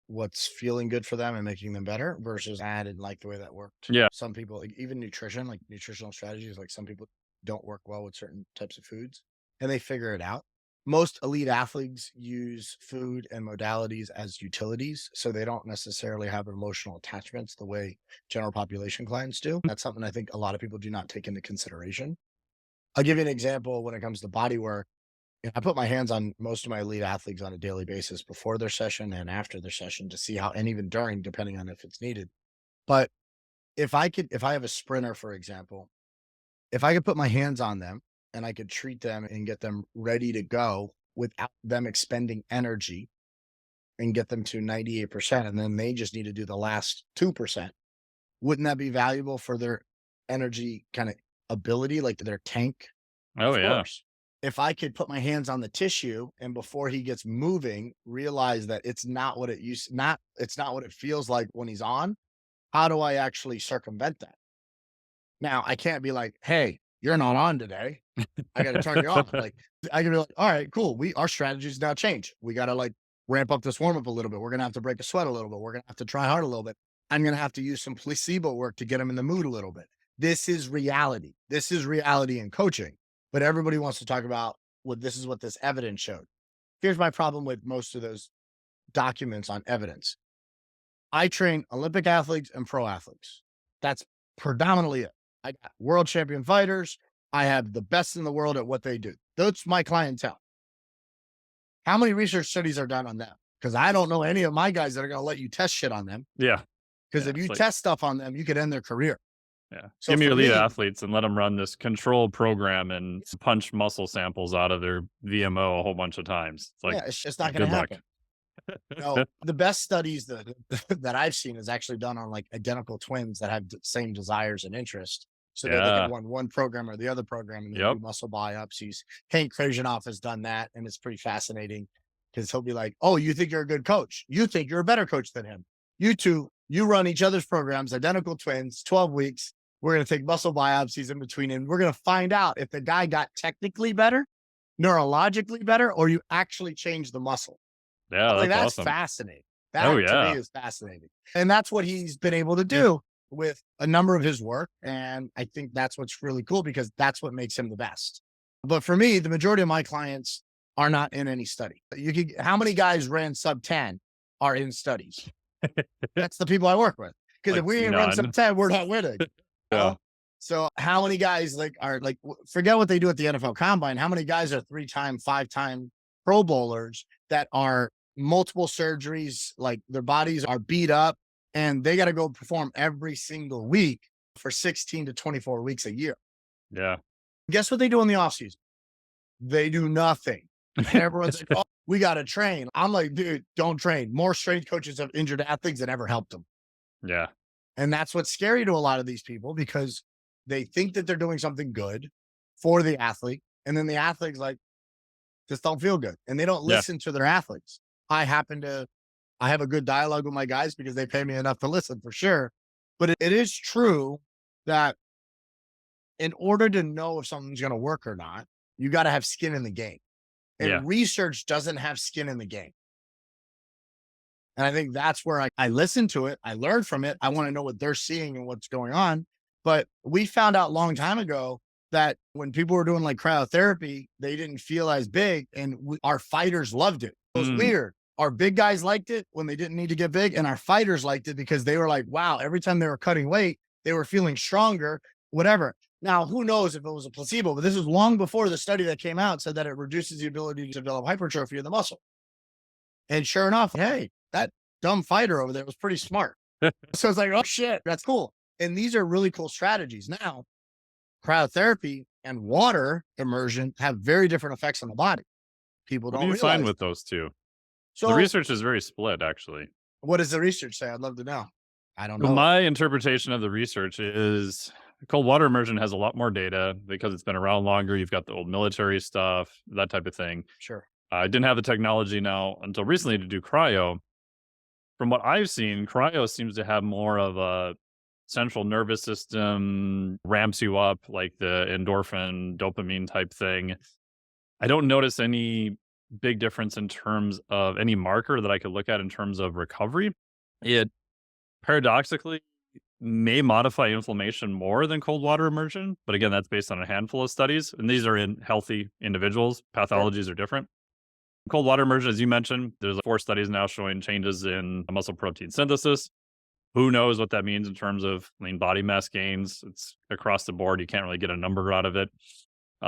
what's feeling good for them and making them better versus I didn't like the way that worked. Yeah. Some people, like even nutrition, like nutritional strategies, like some people don't work well with certain types of foods and they figure it out. Most elite athletes use food and modalities as utilities, so they don't necessarily have emotional attachments the way general population clients do. That's something I think a lot of people do not take into consideration. I'll give you an example when it comes to body work. I put my hands on most of my elite athletes on a daily basis before their session and after their session to see how, and even during, depending on if it's needed. But if I have a sprinter, for example, if I could put my hands on them and I could treat them and get them ready to go without them expending energy and get them to 98%, and then they just need to do the last 2%, wouldn't that be valuable for their energy kind of ability, like their tank? Oh, Of yeah. course. If I could put my hands on the tissue and before he gets moving, realize that it's not what it feels like when he's on, how do I actually circumvent that? Now, I can't be like, "Hey, you're not on today. I got to turn you off." Like I can be like, "All right, cool. Our strategies now change. We got to like ramp up this warm up a little bit. We're going to have to break a sweat a little bit. We're going to have to try hard a little bit. I'm going to have to use some placebo work to get him in the mood a little bit." This is reality. This is reality in coaching. But everybody wants to talk about what this is what this evidence showed. Here's my problem with most of those documents on evidence. I train Olympic athletes and pro athletes. That's predominantly it. I got world champion fighters. I have the best in the world at what they do. That's my clientele. How many research studies are done on them? Because I don't know any of my guys that are going to let you test shit on them. Yeah. Because Yeah, if you it's like, test stuff on them, you could end their career. yeah. So Give me for your lead me, athletes and let them run this controlled program and punch muscle samples out of their VMO a whole bunch of times. It's like, yeah, it's just not going good to luck. happen. No, the best studies that that I've seen is actually done on like identical twins that have the same desires and interests, so that they Yeah. can run one program or the other program and then Yep. do muscle biopsies. Hank Krajinoff has done that, and it's pretty fascinating because he'll be like, "Oh, you think you're a good coach? You think you're a better coach than him? You two, you run each other's programs, identical twins, 12 weeks. We're going to take muscle biopsies in between, and we're going to find out if the guy got technically better, neurologically better, or you actually changed the muscle." Yeah, Like, that's that's awesome. fascinating. Oh, That to me yeah. is fascinating. And that's what he's been able to do with a number of his work. And I think that's what's really cool because that's what makes him the best. But for me, the majority of my clients are not in any study. How many guys ran sub 10 are in studies? That's the people I work with. Because if Like we ain't run sub none. 10, we're not winning. You Yeah. know? So how many guys forget what they do at the NFL combine. How many guys are 3-time, 5-time pro bowlers that are multiple surgeries, like their bodies are beat up and they got to go perform every single week for 16 to 24 weeks a year. Yeah. Guess what they do in the offseason? They do nothing. And everyone's like, "Oh, we got to train." I'm like, dude, don't train. More strength coaches have injured athletes than ever helped them. Yeah. And that's what's scary to a lot of these people because they think that they're doing something good for the athlete. And then the athlete's like, just don't feel good. And they don't Yeah. listen to their athletes. I have a good dialogue with my guys because they pay me enough to listen for sure. But it is true that in order to know if something's going to work or not, you got to have skin in the game. And Yeah. research doesn't have skin in the game. And I think that's where I listen to it. I learn from it. I want to know what they're seeing and what's going on. But we found out a long time ago that when people were doing like cryotherapy, they didn't feel as big. And our fighters loved it. It was Mm. weird. Our big guys liked it when they didn't need to get big, and our fighters liked it because they were like, wow, every time they were cutting weight, they were feeling stronger, whatever. Now, who knows if it was a placebo, but this was long before the study that came out said that it reduces the ability to develop hypertrophy of the muscle. And sure enough, hey, that dumb fighter over there was pretty smart. So it's like, oh shit, that's cool. And these are really cool strategies. Now, cryotherapy and water immersion have very different effects on the body. People What don't do you find realize. with those two? The So research is very split, actually. what does the research say? I'd love to know. I don't So know. my interpretation of the research is cold water immersion has a lot more data because it's been around longer. You've got the old military stuff, that type of thing. Sure. I didn't have the technology now until recently to do cryo. From what I've seen, cryo seems to have more of a central nervous system, ramps you up like the endorphin, dopamine type thing. I don't notice any big difference in terms of any marker that I could look at in terms of recovery. It paradoxically may modify inflammation more than cold water immersion, but again, that's based on a handful of studies, and these are in healthy individuals. Sure. Pathologies are different. Cold water immersion, as you mentioned, there's 4 studies now showing changes in muscle protein synthesis. Who knows what that means in terms of lean body mass gains? It's across the board. You can't really get a number out of it.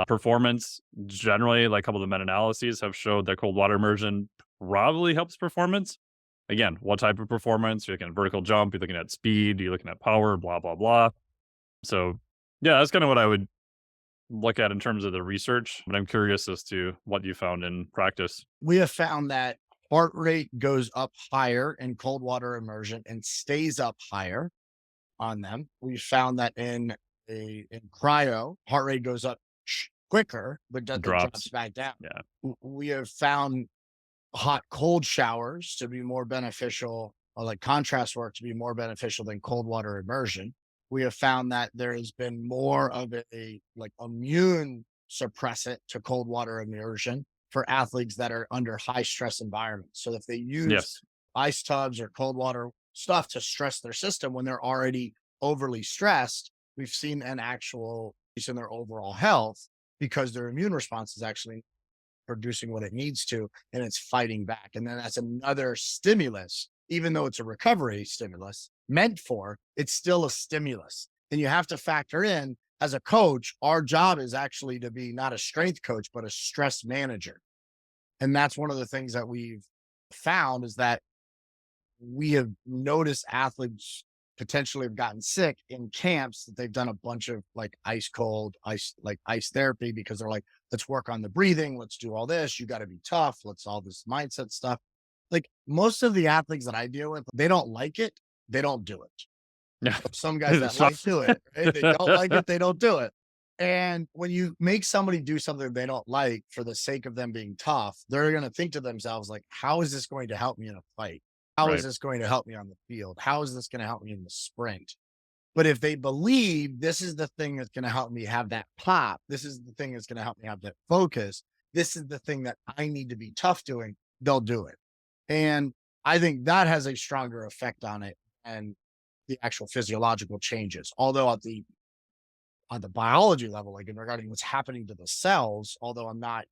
Performance, generally, like a couple of the meta-analyses have showed that cold water immersion probably helps performance. Again, what type of performance? You're looking at vertical jump, you're looking at speed, you're looking at power, blah, blah, blah. So, yeah, that's kind of what I would look at in terms of the research, but I'm curious as to what you found in practice. We have found that heart rate goes up higher in cold water immersion and stays up higher on them. We found that in cryo, heart rate goes up quicker, but it drops Drops. back down. Yeah. We have found hot cold showers to be more beneficial, or like contrast work to be more beneficial than cold water immersion. We have found that there has been more of a like immune suppressant to cold water immersion for athletes that are under high stress environments. So if they use Yes. ice tubs or cold water stuff to stress their system when they're already overly stressed, we've seen an actual increase in their overall health because their immune response is actually producing what it needs to, and it's fighting back. And then that's another stimulus, even though it's a recovery stimulus meant for, it's still a stimulus. And you have to factor in, as a coach, our job is actually to be not a strength coach, but a stress manager. And that's one of the things that we've found is that we have noticed athletes potentially have gotten sick in camps that they've done a bunch of like ice therapy because they're like, let's work on the breathing. Let's do all this. You got to be tough. Let's all this mindset stuff. Like most of the athletes that I deal with, they don't like it. They don't do it. Yeah. Some guys that like to it, right? They don't like it. They don't do it. And when you make somebody do something they don't like for the sake of them being tough, they're going to think to themselves, like, how is this going to help me in a fight? How is Right. this going to help me on the field? How is this going to help me in the sprint? But if they believe this is the thing that's going to help me have that pop, this is the thing that's going to help me have that focus, this is the thing that I need to be tough doing, they'll do it. And I think that has a stronger effect on it and the actual physiological changes. Although on the biology level, like in regarding what's happening to the cells, although I'm not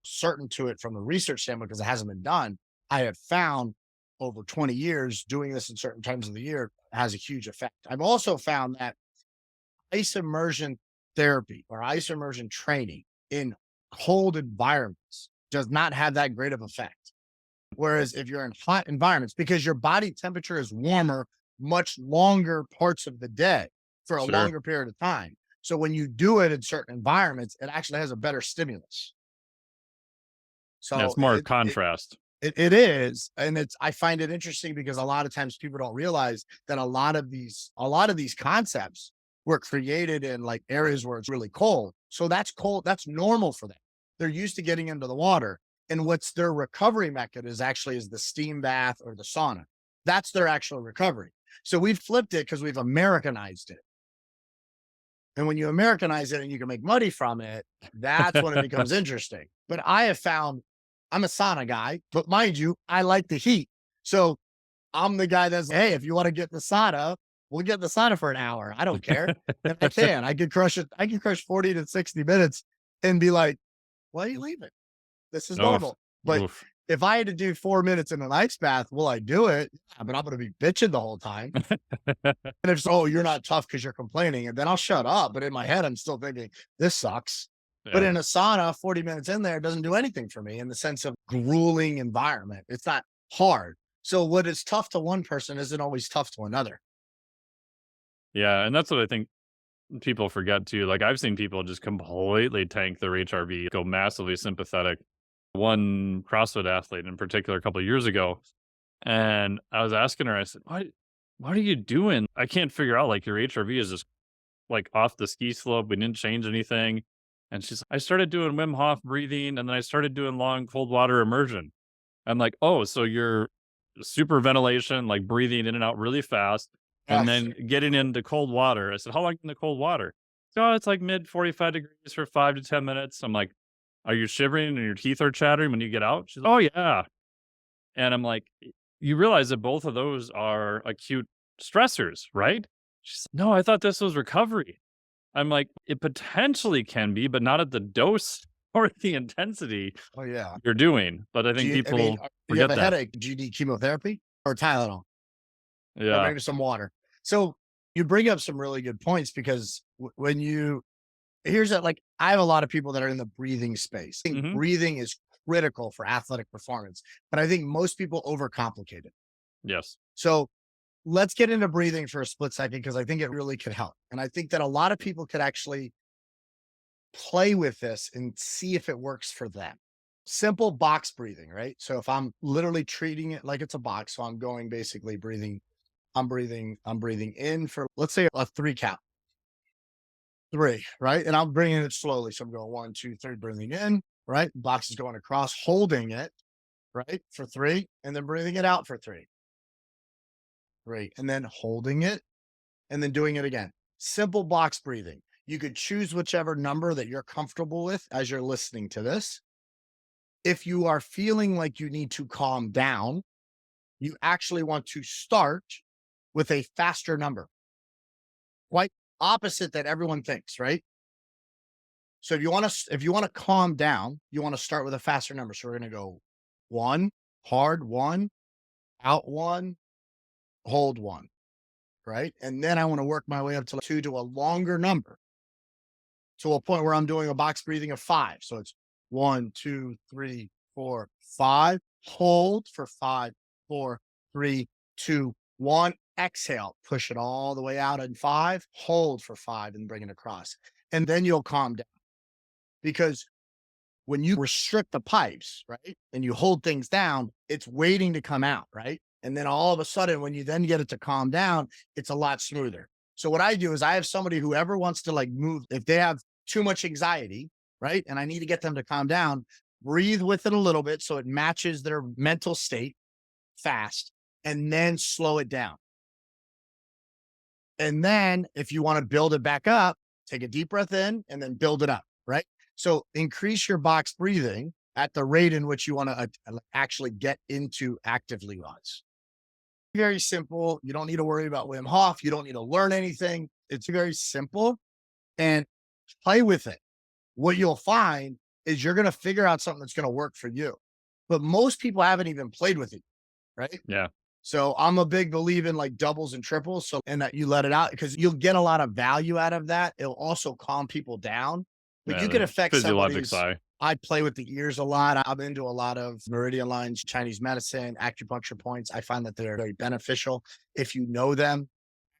certain to it from a research standpoint because it hasn't been done, I have found over 20 years doing this in certain times of the year has a huge effect. I've also found that ice immersion therapy or ice immersion training in cold environments does not have that great of effect. Whereas if you're in hot environments, because your body temperature is warmer much longer parts of the day for a Sure. longer period of time. So when you do it in certain environments, it actually has a better stimulus. Yeah, So it's more contrast. it is, and I find it interesting because a lot of times people don't realize that a lot of these concepts were created in like areas where it's really cold. So that's cold, that's normal for them. They're used to getting into the water. And what's their recovery method is the steam bath or the sauna. That's their actual recovery. So we've flipped it because we've Americanized it. And when you Americanize it and you can make money from it, that's when it becomes interesting. But I have found I'm a sauna guy, but mind you, I like the heat. So I'm the guy that's, hey, if you want to get the sauna, we'll get the sauna for an hour. I don't care. And I could crush it. I can crush 40 to 60 minutes and be like, why are you leaving? This is normal. But If I had to do 4 minutes in an ice bath, will I do it? Yeah, but I'm going to be bitching the whole time. And if so, you're not tough because you're complaining, and then I'll shut up. But in my head, I'm still thinking, this sucks. But Yeah. in a sauna, 40 minutes in there doesn't do anything for me in the sense of grueling environment. It's not hard. So what is tough to one person isn't always tough to another. Yeah, and that's what I think people forget too. Like I've seen people just completely tank their HRV, go massively sympathetic. One CrossFit athlete in particular a couple of years ago, and I was asking her, I said, what are you doing? I can't figure out like your HRV is just like off the ski slope. We didn't change anything. And she's I started doing Wim Hof breathing and then I started doing long cold water immersion. I'm like, oh, so you're super ventilation, like breathing in and out really fast, and Yes. then getting into cold water. I said, how long in the cold water? So it's like mid 45 degrees for 5 to 10 minutes. I'm like, are you shivering and your teeth are chattering when you get out? She's like, oh yeah. And I'm like, you realize that both of those are acute stressors, right? She's like, no, I thought this was recovery. I'm like, it potentially can be, but not at the dose or the intensity Oh yeah. you're doing. But I think people You have forget a that. headache. Do you need chemotherapy or Tylenol or Yeah. maybe some water? So you bring up some really good points because when you here's that like I have a lot of people that are in the breathing space. I think Mhm. breathing is critical for athletic performance, but I think most people overcomplicate it. Yes. So let's get into breathing for a split second because I think it really could help. And I think that a lot of people could actually play with this and see if it works for them. Simple box breathing, right? So if I'm literally treating it like it's a box, so I'm going basically breathing, I'm breathing in for let's say a 3 count. 3, right? And I'm bringing it slowly. So I'm going 1, 2, 3, breathing in, right? Box is going across, holding it, right? For 3, and then breathing it out for 3, 3, and then holding it, and then doing it again. Simple box breathing. You could choose whichever number that you're comfortable with as you're listening to this. If you are feeling like you need to calm down, you actually want to start with a faster number, quite opposite that everyone thinks, right? So if you want to calm down, you want to start with a faster number. So we're going to go 1, hard 1, out 1, hold 1, right? And then I want to work my way up to 2 to a longer number to a point where I'm doing a box breathing of 5. So it's 1, 2, 3, 4, 5. Hold for 5, 4, 3, 2, 1. Exhale, push it all the way out in 5. Hold for 5 and bring it across. And then you'll calm down because when you restrict the pipes, right, and you hold things down, it's waiting to come out, right? And then all of a sudden, when you then get it to calm down, it's a lot smoother. So what I do is I have somebody who ever wants to like move, if they have too much anxiety, right, and I need to get them to calm down, breathe with it a little bit so it matches their mental state fast, and then slow it down. And then if you want to build it back up, take a deep breath in and then build it up, right? So increase your box breathing at the rate in which you want to actually get into actively rise. Very simple. You don't need to worry about Wim Hof. You don't need to learn anything. It's very simple and play with it. What you'll find is you're going to figure out something that's going to work for you. But most people haven't even played with it, right? Yeah. So I'm a big believer in like doubles and triples. So, and that you let it out because you'll get a lot of value out of that. It'll also calm people down, but Yeah. you can The affect physiologic somebody's. sigh. I play with the ears a lot. I'm into a lot of meridian lines, Chinese medicine, acupuncture points. I find that they're very beneficial if you know them.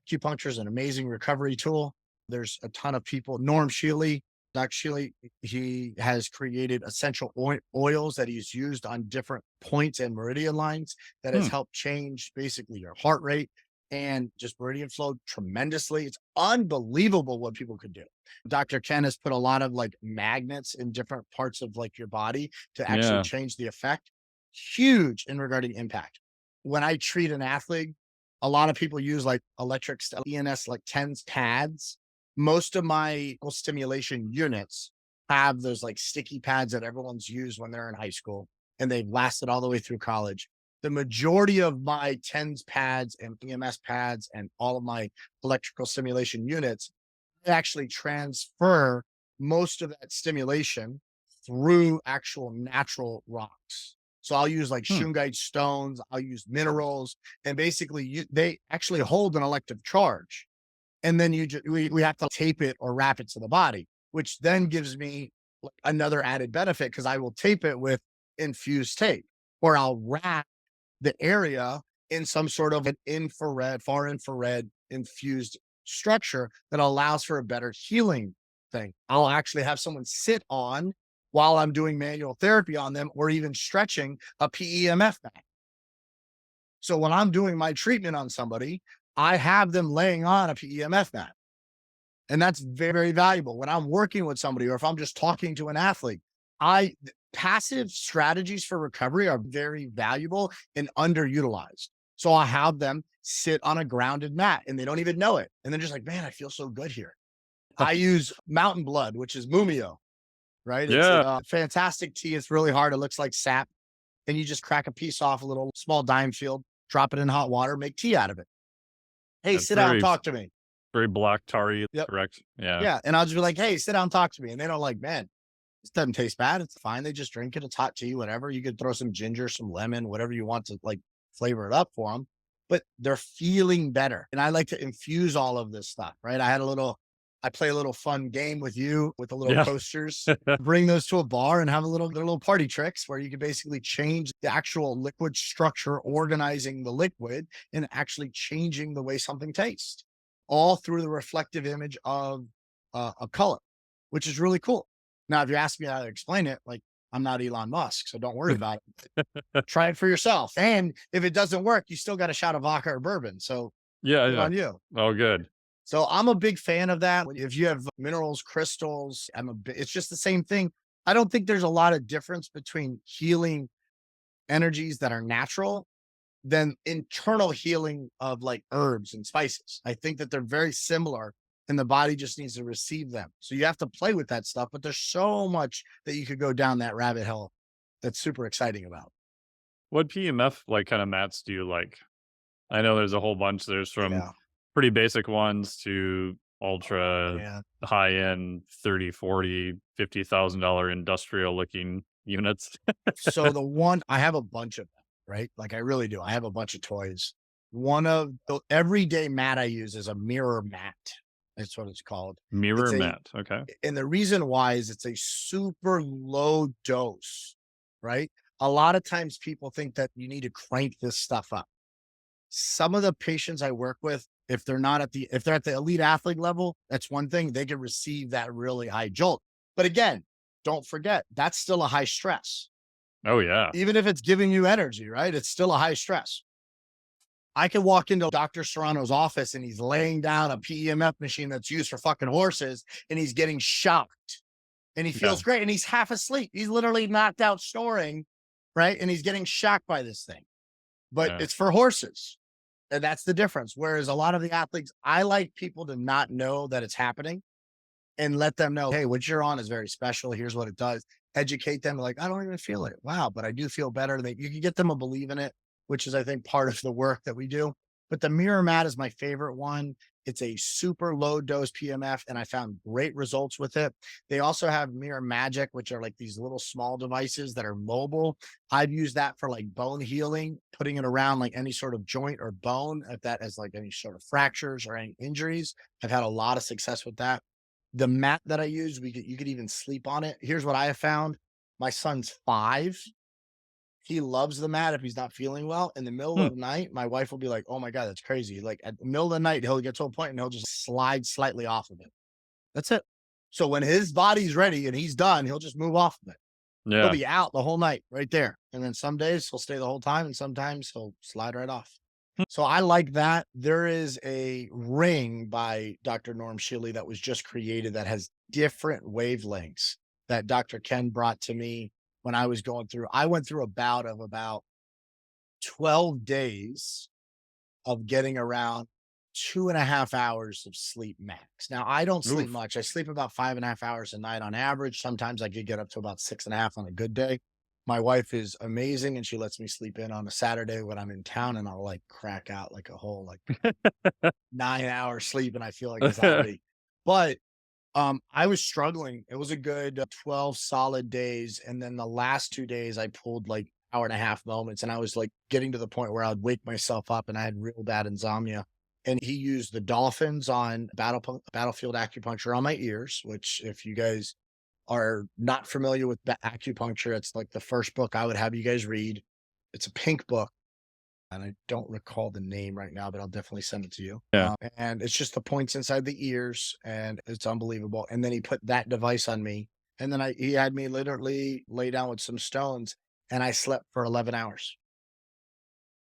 Acupuncture is an amazing recovery tool. There's a ton of people. Norm Shealy, Doc Shealy, he has created essential oils that he's used on different points and meridian lines that has Hmm. helped change basically your heart rate and just meridian flow tremendously. It's unbelievable what people could do. Dr. Ken has put a lot of like magnets in different parts of like your body to actually Yeah. change the effect. Huge in regarding impact. When I treat an athlete, a lot of people use like electric ENS, like TENS pads. Most of my stimulation units have those like sticky pads that everyone's used when they're in high school and they've lasted all the way through college. The majority of my TENS pads and EMS pads and all of my electrical stimulation units actually transfer most of that stimulation through actual natural rocks. So I'll use like Hmm. shungite stones, I'll use minerals, and basically they actually hold an electric charge. And then we have to tape it or wrap it to the body, which then gives me another added benefit because I will tape it with infused tape, or I'll wrap the area in some sort of an far infrared infused structure that allows for a better healing thing. I'll actually have someone sit on while I'm doing manual therapy on them or even stretching a PEMF mat. So when I'm doing my treatment on somebody, I have them laying on a PEMF mat. And that's very, very valuable. When I'm working with somebody or if I'm just talking to an athlete, passive strategies for recovery are very valuable and underutilized. So I have them sit on a grounded mat and they don't even know it. And they're just like, man, I feel so good here. I use mountain blood, which is mumio, right? It's Yeah, a fantastic tea. It's really hard. It looks like sap. And you just crack a piece off a little small dime field, drop it in hot water, make tea out of it. Hey, it's sit down, very talk to me. very black tarry, Yep. correct? Yeah. Yeah. And I'll just be like, hey, sit down, talk to me. And they don't like, man, this doesn't taste bad. It's fine. They just drink it. It's hot tea, whatever. You could throw some ginger, some lemon, whatever you want to like flavor it up for them. But they're feeling better. And I like to infuse all of this stuff, right? I play a little fun game with you with the little Yeah. coasters. Bring those to a bar and have they're little party tricks where you can basically change the actual liquid structure, organizing the liquid and actually changing the way something tastes, all through the reflective image of a color, which is really cool. Now, if you ask me how to explain it, like I'm not Elon Musk, so don't worry about it. Try it for yourself. And if it doesn't work, you still got a shot of vodka or bourbon. So Yeah, good yeah. on you. Oh, good. So I'm a big fan of that. If you have minerals, crystals, it's just the same thing. I don't think there's a lot of difference between healing energies that are natural than internal healing of like herbs and spices. I think that they're very similar and the body just needs to receive them. So you have to play with that stuff, but there's so much that you could go down that rabbit hole that's super exciting about. What PEMF, like, kinda mats do you like? I know there's a whole bunch. There's from Yeah. pretty basic ones to ultra Yeah. high-end 30, 40, $50,000 industrial looking units. So the one I have a bunch of them, right? Like I really do. I have a bunch of toys. One of the everyday mat I use is a mirror mat. That's what it's called. Mirror It's a mat, okay. and the reason why is it's a super low dose, right? A lot of times people think that you need to crank this stuff up. Some of the patients I work with, if they're at the elite athlete level, that's one thing. They can receive that really high jolt. But again, don't forget, that's still a high stress. Oh, yeah. Even if it's giving you energy, right? It's still a high stress. I can walk into Dr. Serrano's office and he's laying down a PEMF machine that's used for fucking horses and he's getting shocked and he Yeah, feels great and he's half asleep. He's literally knocked out snoring, right? And he's getting shocked by this thing, but yeah. it's for horses. And that's the difference. Whereas a lot of the athletes, I like people to not know that it's happening and let them know, hey, what you're on is very special. Here's what it does. Educate them like, I don't even feel it. Wow, but I do feel better. You can get them to believe in it, which is, I think, part of the work that we do. But the mirror mat is my favorite one. It's a super low dose PMF, and I found great results with it. They also have Mirror Magic, which are like these little small devices that are mobile. I've used that for like bone healing, putting it around like any sort of joint or bone, if that has like any sort of fractures or any injuries. I've had a lot of success with that. The mat that I use, you could even sleep on it. Here's what I have found. My son's 5. He loves the mat if he's not feeling well. In the middle Hmm. of the night, my wife will be like, "Oh my God, that's crazy." Like at the middle of the night, he'll get to a point and he'll just slide slightly off of it. That's it. So when his body's ready and he's done, he'll just move off of it. He'll Yeah. be out the whole night right there. And then some days he'll stay the whole time and sometimes he'll slide right off. So I like that. There is a ring by Dr. Norm Shiley that was just created that has different wavelengths that Dr. Ken brought to me when I was going through. I went through a bout of about 12 days of getting around 2.5 hours of sleep max. Now, I don't sleep Oof. much. I sleep about 5.5 hours a night on average. Sometimes I could get up to about 6.5 on a good day. My wife is amazing and she lets me sleep in on a Saturday when I'm in town and I'll like crack out like a whole like 9 hour sleep and I feel like a zombie. But I was struggling. It was a good 12 solid days. And then the last 2 days I pulled like hour and a half moments. And I was like getting to the point where I'd wake myself up and I had real bad insomnia. And he used the dolphins on battlefield acupuncture on my ears, which if you guys are not familiar with acupuncture, it's like the first book I would have you guys read. It's a pink book, and I don't recall the name right now, but I'll definitely send it to you. Yeah. And it's just the points inside the ears, and it's unbelievable. And then he put that device on me, and then he had me literally lay down with some stones, and I slept for 11 hours.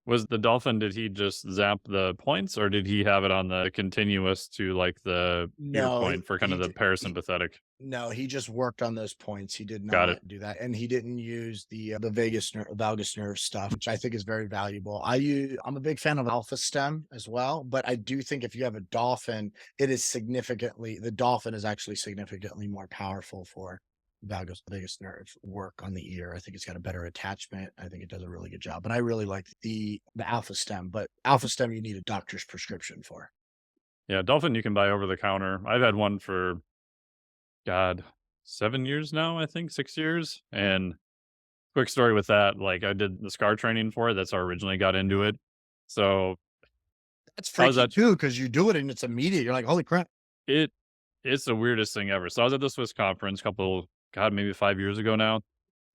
Was the dolphin, did he just zap the points, or did he have it on the continuous to like the ear No, point for kind of the parasympathetic? no, he just worked on those points. He did Got it. not do that, and he didn't use the vagus nerve stuff, which I think is very valuable. I'm a big fan of alpha stem as well, but I do think if you have a dolphin, the dolphin is actually significantly more powerful for vagus nerve work on the ear. I think it's got a better attachment. I think it does a really good job, but I really like the alpha stem. But alpha stem, you need a doctor's prescription for. Yeah, dolphin you can buy over the counter. I've had one for, God, 7 years now, I think, 6 years. And quick story with that, like I did the SCAR training for it. That's how I originally got into it. So That's I was freaky at too, because you do it and it's immediate. You're like, holy crap. it. It's the weirdest thing ever. So I was at the Swiss conference a couple, God, maybe 5 years ago now,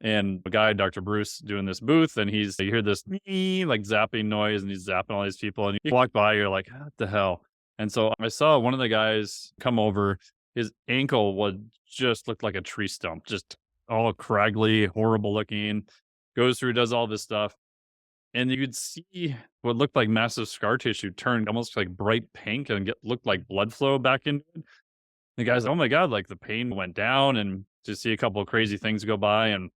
and a guy, Dr. Bruce, doing this booth, and you hear this like zapping noise, and he's zapping all these people, and you walk by, you're like, what the hell? And so I saw one of the guys come over. His ankle would just look like a tree stump, just all craggly, horrible looking. Goes through, does all this stuff, and you could see what looked like massive scar tissue turn almost like bright pink and looked like blood flow back into it. The guy's like, "Oh my god," like, the pain went down and to see a couple of crazy things go by, and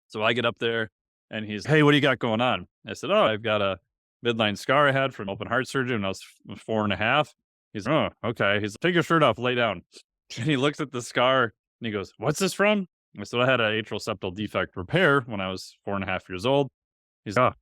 so I get up there, and he's, "Hey, what do you got going on?" I said, "Oh, I've got a midline scar I had from open heart surgery when I was 4 and a half." He's, "Oh, okay." He's, "Take your shirt off, lay down." And he looks at the scar, and he goes, "What's this from?" I said, "I had a atrial septal defect repair when I was 4 and a half years old." He's, "Oh,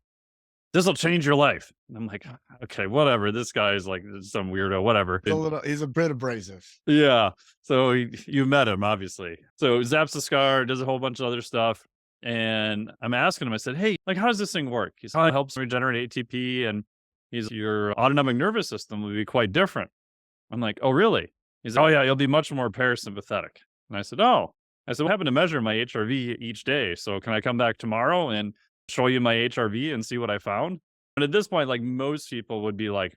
this'll change your life." And I'm like, "Okay, whatever." This guy is like some weirdo, whatever. He's a bit abrasive. Yeah. So you met him, obviously. So zaps the scar, does a whole bunch of other stuff. And I'm asking him, I said, "Hey, like, how does this thing work?" He's, "Oh, it helps regenerate ATP, and your autonomic nervous system will be quite different." I'm like, "Oh, really?" He's like, "Oh, yeah, you'll be much more parasympathetic." And I said, "Oh." I said, "We happen to measure my HRV each day. So can I come back tomorrow and show you my HRV and see what I found?" And at this point, like, most people would be like,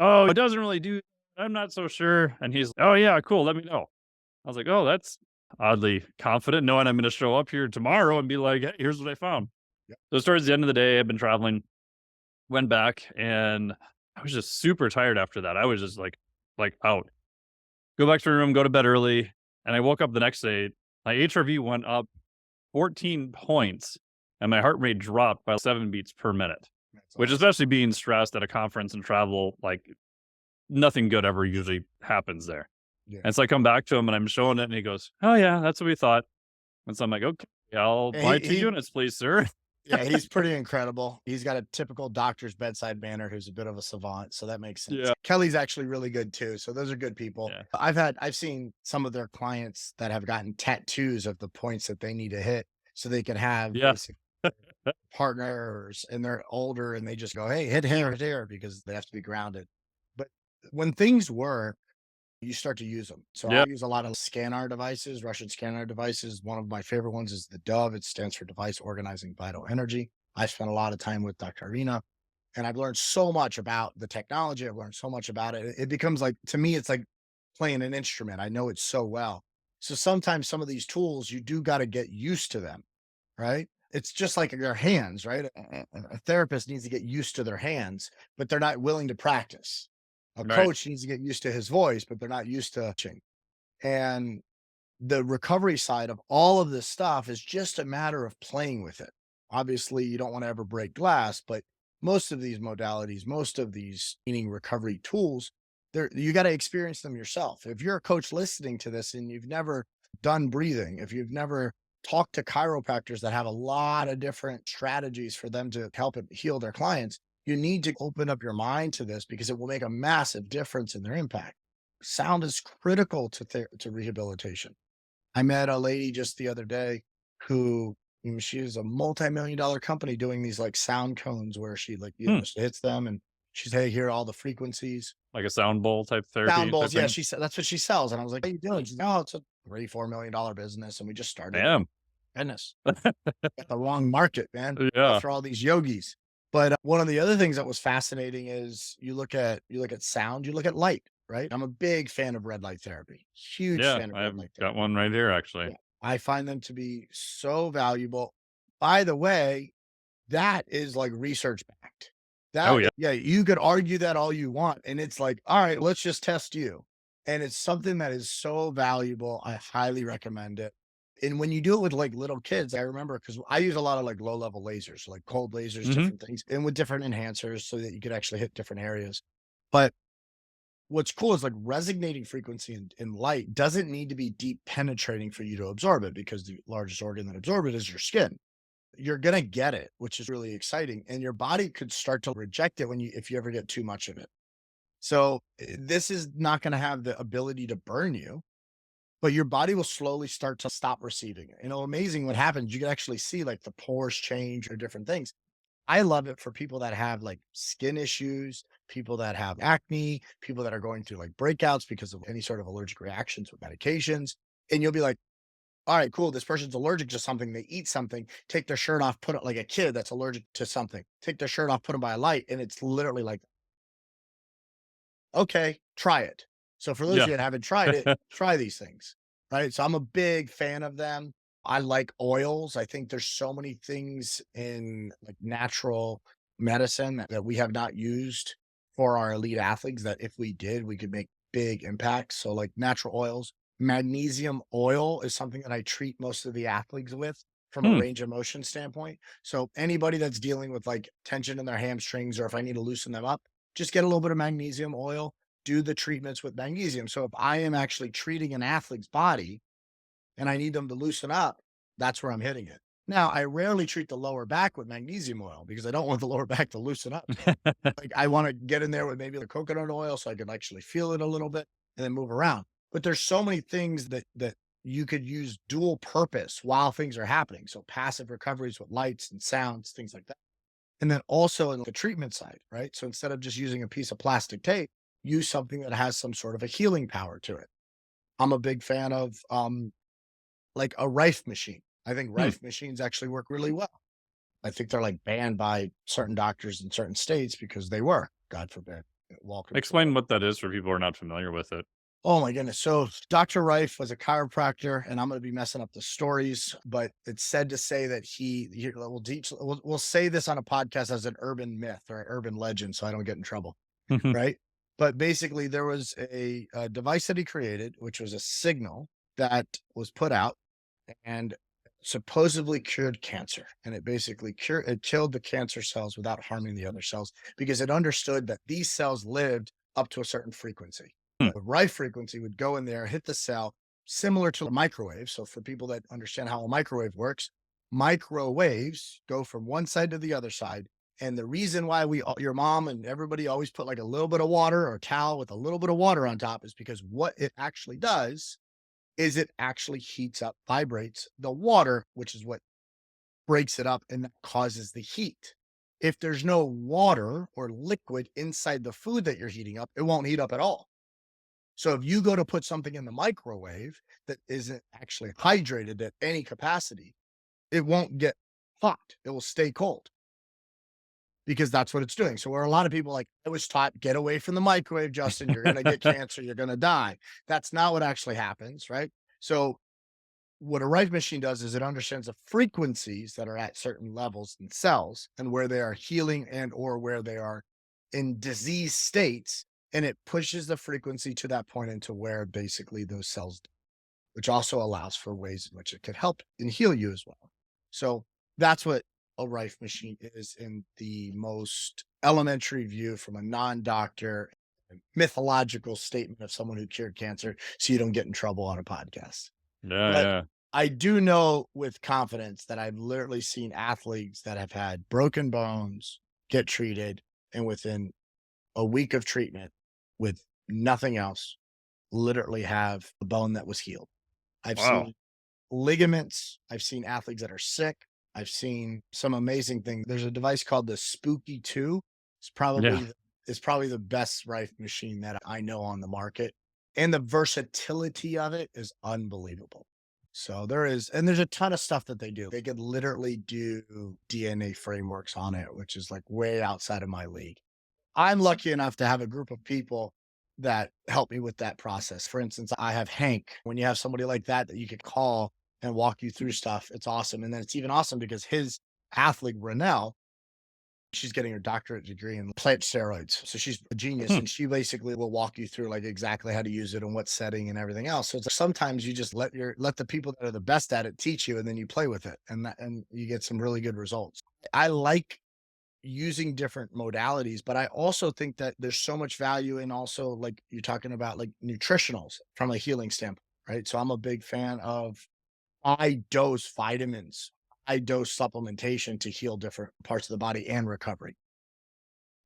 "Oh, it doesn't really do, I'm not so sure." And he's, "Oh, yeah, cool, let me know." I was like, "Oh, that's oddly confident, knowing I'm gonna show up here tomorrow and be like, 'Hey, here's what I found.'" Yep. So towards the end of the day, I've been traveling, went back, and I was just super tired after that. I was just like out. Go back to my room, go to bed early, and I woke up the next day, my HRV went up 14 points, and my heart rate dropped by 7 beats per minute, That's which, awesome. especially being stressed at a conference and travel, like, nothing good ever usually happens there. Yeah. And so I come back to him and I'm showing it, and he goes, "Oh, yeah, that's what we thought." And so I'm like, "Okay, I'll Yeah, buy 2 units, please, sir." yeah, he's pretty incredible. He's got a typical doctor's bedside manner who's a bit of a savant, so that makes sense. Yeah. Kelly's actually really good too, so those are good people. Yeah. I've seen some of their clients that have gotten tattoos of the points that they need to hit so they can have Yeah. basic partners, and they're older and they just go, "Hey, hit here," because they have to be grounded. But when things work, you start to use them. So I Yeah. use a lot of scanner devices, Russian scanner devices. One of my favorite ones is the Dove. It stands for Device Organizing Vital Energy. I spent a lot of time with Dr. Arena, and I've learned so much about the technology. I've learned so much about it. It becomes like, to me, it's like playing an instrument. I know it so well. So sometimes some of these tools, you do got to get used to them, right? It's just like your hands, right? A therapist needs to get used to their hands, but they're not willing to practice. A Right. coach needs to get used to his voice, but they're not used to coaching. And the recovery side of all of this stuff is just a matter of playing with it. Obviously, you don't want to ever break glass, but most of these modalities, most of these meaning recovery tools, you got to experience them yourself. If you're a coach listening to this and you've never done breathing, if you've never talked to chiropractors that have a lot of different strategies for them to help heal their clients, you need to open up your mind to this because it will make a massive difference in their impact. Sound is critical to rehabilitation. I met a lady just the other day who She is a multi-million-dollar company doing these like sound cones where she like, Hmm. she hits them and she's, hey, here are all the frequencies. Like a sound bowl type Sound therapy type bowls. Yeah, thing. she said that's what she sells. And I was like, what are you doing? She's like, oh, it's a $3-4 million business. And we just started it. Damn. Goodness, got the wrong market, man. Yeah. After all these yogis. But one of the other things that was fascinating is you look at sound, you look at light, right? I'm a big fan of red light therapy. Huge Yeah. fan of red I've light got therapy. one right here, actually. Yeah. I find them to be so valuable. By the way, that is like research backed. Oh, yeah. Yeah, you could argue that all you want. And it's like, all right, let's just test you. And it's something that is so valuable. I highly recommend it. And when you do it with like little kids, I remember because I use a lot of like low level lasers, like cold lasers, Hmm. different things, and with different enhancers so that you could actually hit different areas. But what's cool is like resonating frequency in light doesn't need to be deep penetrating for you to absorb it because the largest organ that absorbs it is your skin. You're gonna get it, which is really exciting, and your body could start to reject it when you if you ever get too much of it. So, this is not gonna have the ability to burn you, but your body will slowly start to stop receiving it. Amazing what happens, you can actually see, like, the pores change or different things. I love it for people that have, like, skin issues, people that have acne, people that are going through, like, breakouts because of any sort of allergic reactions with medications, and you'll be like, all right, cool. This person's allergic to something. They eat something, take their shirt off, put it like a kid that's allergic to something, take their shirt off, put them by a light. And it's literally like, okay, try it. So for those of Yeah. you that haven't tried it, try these things. Right. So I'm a big fan of them. I like oils. I think there's so many things in like natural medicine that we have not used for our elite athletes that if we did, we could make big impacts. So like natural oils, magnesium oil is something that I treat most of the athletes with from a Hmm. range of motion standpoint. So anybody that's dealing with like tension in their hamstrings, or if I need to loosen them up, just get a little bit of magnesium oil, do the treatments with magnesium. So if I am actually treating an athlete's body and I need them to loosen up, that's where I'm hitting it. Now, I rarely treat the lower back with magnesium oil because I don't want the lower back to loosen up. Like I want to get in there with maybe the coconut oil so I can actually feel it a little bit and then move around. But there's so many things that you could use dual purpose while things are happening. So passive recoveries with lights and sounds, things like that. And then also in the treatment side, right? So instead of just using a piece of plastic tape, use something that has some sort of a healing power to it. I'm a big fan of like a Rife machine. I think Hmm. Rife machines actually work really well. I think they're like banned by certain doctors in certain states because they were, God forbid. Welcome to Explain what that is for people who are not familiar with it. Oh my goodness. So Dr. Rife was a chiropractor, and I'm going to be messing up the stories, but it's said to say that we'll teach, we'll say this on a podcast as an urban myth or an urban legend, so I don't get in trouble. Right. But basically, there was a device that he created, which was a signal that was put out and supposedly cured cancer. And it basically it killed the cancer cells without harming the other cells because it understood that these cells lived up to a certain frequency. Hmm. The right frequency would go in there, hit the cell, similar to a microwave. So for people that understand how a microwave works, microwaves go from one side to the other side. And the reason why your mom and everybody always put like a little bit of water or a towel with a little bit of water on top is because what it actually does is it actually heats up, vibrates the water, which is what breaks it up and that causes the heat. If there's no water or liquid inside the food that you're heating up, it won't heat up at all. So if you go to put something in the microwave that isn't actually hydrated at any capacity, it won't get hot. It will stay cold because that's what it's doing. So where a lot of people like, I was taught, get away from the microwave, Justin, you're going to get cancer, you're going to die. That's not what actually happens, right? So what a Rife machine does is it understands the frequencies that are at certain levels in cells and where they are healing and or where they are in disease states, and it pushes the frequency to that point into where basically those cells, which also allows for ways in which it could help and heal you as well. So that's what a Rife machine is in the most elementary view from a non-doctor mythological statement of someone who cured cancer so you don't get in trouble on a podcast. Yeah, But yeah. I do know with confidence that I've literally seen athletes that have had broken bones get treated, and within a week of treatment with nothing else, literally have a bone that was healed. I've Wow. seen ligaments. I've seen athletes that are sick. I've seen some amazing things. There's a device called the Spooky 2. It's Yeah. probably it's probably the best Rife machine that I know on the market. And the versatility of it is unbelievable. So there's a ton of stuff that they do. They could literally do DNA frameworks on it, which is like way outside of my league. I'm lucky enough to have a group of people that help me with that process. For instance, I have Hank. When you have somebody like that that you could call and walk you through stuff, it's awesome. And then it's even awesome because his athlete, Renelle, she's getting her doctorate degree in plant steroids. So she's a genius Hmm. and she basically will walk you through like exactly how to use it and what setting and everything else. So it's sometimes you just let the people that are the best at it teach you and then you play with it and you get some really good results. I like using different modalities, but I also think that there's so much value in also like you're talking about like nutritionals from a healing standpoint, right? So I'm a big fan of high dose vitamins, high dose supplementation to heal different parts of the body and recovery.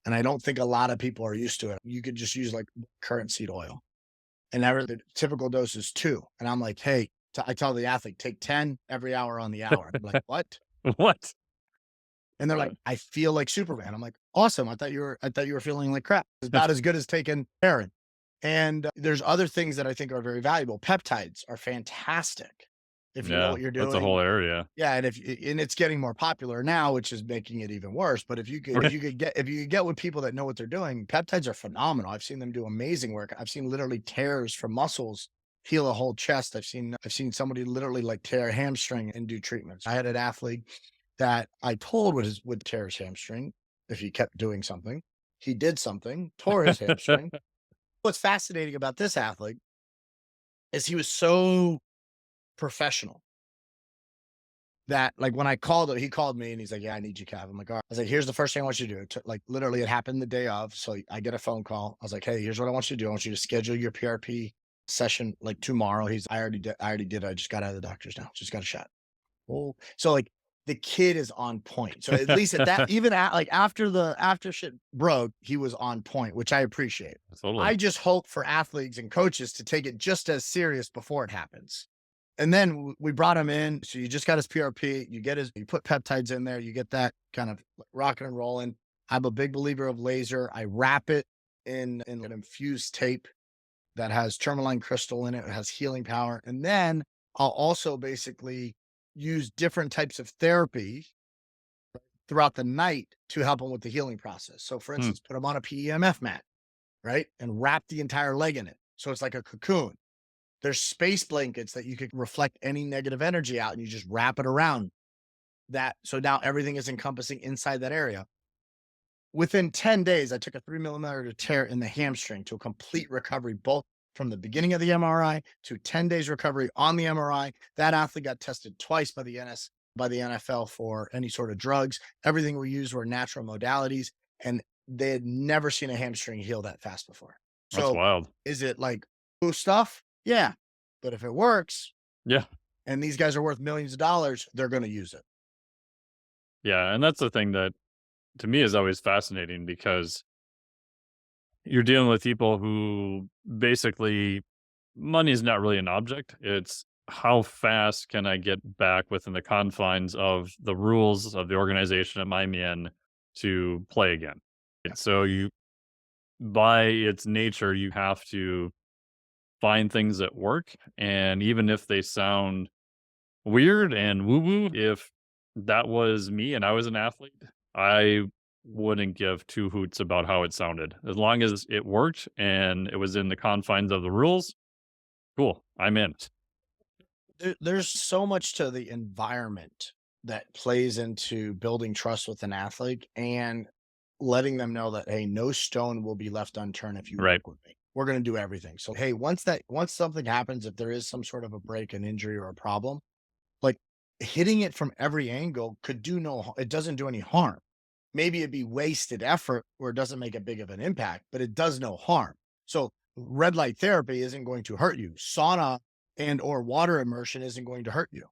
And I don't think a lot of people are used to it. You could just use like current seed oil and the typical dose is 2. And I'm like, hey, I tell the athlete, take 10 every hour on the hour. I'm like, what? What? And they're like, "I feel like Superman." I'm like, "Awesome. I thought you were feeling like crap." It's about as good as taking heroin. And there's other things that I think are very valuable. Peptides are fantastic if you know Yeah, what you're that's a whole doing. area. Yeah, and it's getting more popular now, which is making it even worse. But if you could get with people that know what they're doing, peptides are phenomenal. I've seen them do amazing work. I've seen literally tears from muscles heal a whole chest. I've seen somebody literally like tear a hamstring and do treatments. I had an athlete that I told would tear his hamstring if he kept doing something. He did something, tore his hamstring. What's fascinating about this athlete is he was so professional that like when I called him, he called me and he's like, "Yeah, I need you, Cav." I'm like, "All right." I was like, "Here's the first thing I want you to do." Like literally, it happened the day of. So I get a phone call. I was like, "Hey, here's what I want you to do. I want you to schedule your PRP session like tomorrow." I already did. I already did. I just got out of the doctor's now. Just got a shot. Oh, so like the kid is on point. So at least at that, even at like after shit broke, he was on point, which I appreciate. Totally. I just hope for athletes and coaches to take it just as serious before it happens. And then we brought him in. So you just got his PRP, you put peptides in there, you get that kind of like rocking and rolling. I'm a big believer of laser. I wrap it in an infused tape that has tourmaline crystal in it. It has healing power. And then I'll also basically use different types of therapy throughout the night to help them with the healing process. So, for Hmm. instance, put them on a PEMF mat, right? And wrap the entire leg in it. So it's like a cocoon. There's space blankets that you could reflect any negative energy out and you just wrap it around that. So now everything is encompassing inside that area. Within 10 days, I took a 3 millimeter tear in the hamstring to a complete recovery, both from the beginning of the MRI to 10 days recovery on the MRI. That athlete got tested twice by the NFL for any sort of drugs. Everything we used were natural modalities, and they had never seen a hamstring heal that fast before. That's So wild. is it like cool stuff? Yeah. But if it works Yeah. and these guys are worth millions of dollars, they're going to use it. Yeah, and that's the thing that to me is always fascinating because you're dealing with people who basically money is not really an object. It's how fast can I get back within the confines of the rules of the organization I'm in to play again. Yeah. So you by its nature, you have to find things that work. And even if they sound weird and woo woo, if that was me and I was an athlete, I wouldn't give two hoots about how it sounded. As long as it worked and it was in the confines of the rules, cool, I'm in. There's so much to the environment that plays into building trust with an athlete and letting them know that, hey, no stone will be left unturned if you Right. work with me. We're going to do everything. So, hey, once something happens, if there is some sort of a break, an injury, or a problem, like hitting it from every angle could do it doesn't do any harm. Maybe it'd be wasted effort or it doesn't make a big of an impact, but it does no harm. So red light therapy isn't going to hurt you. Sauna and or water immersion isn't going to hurt you.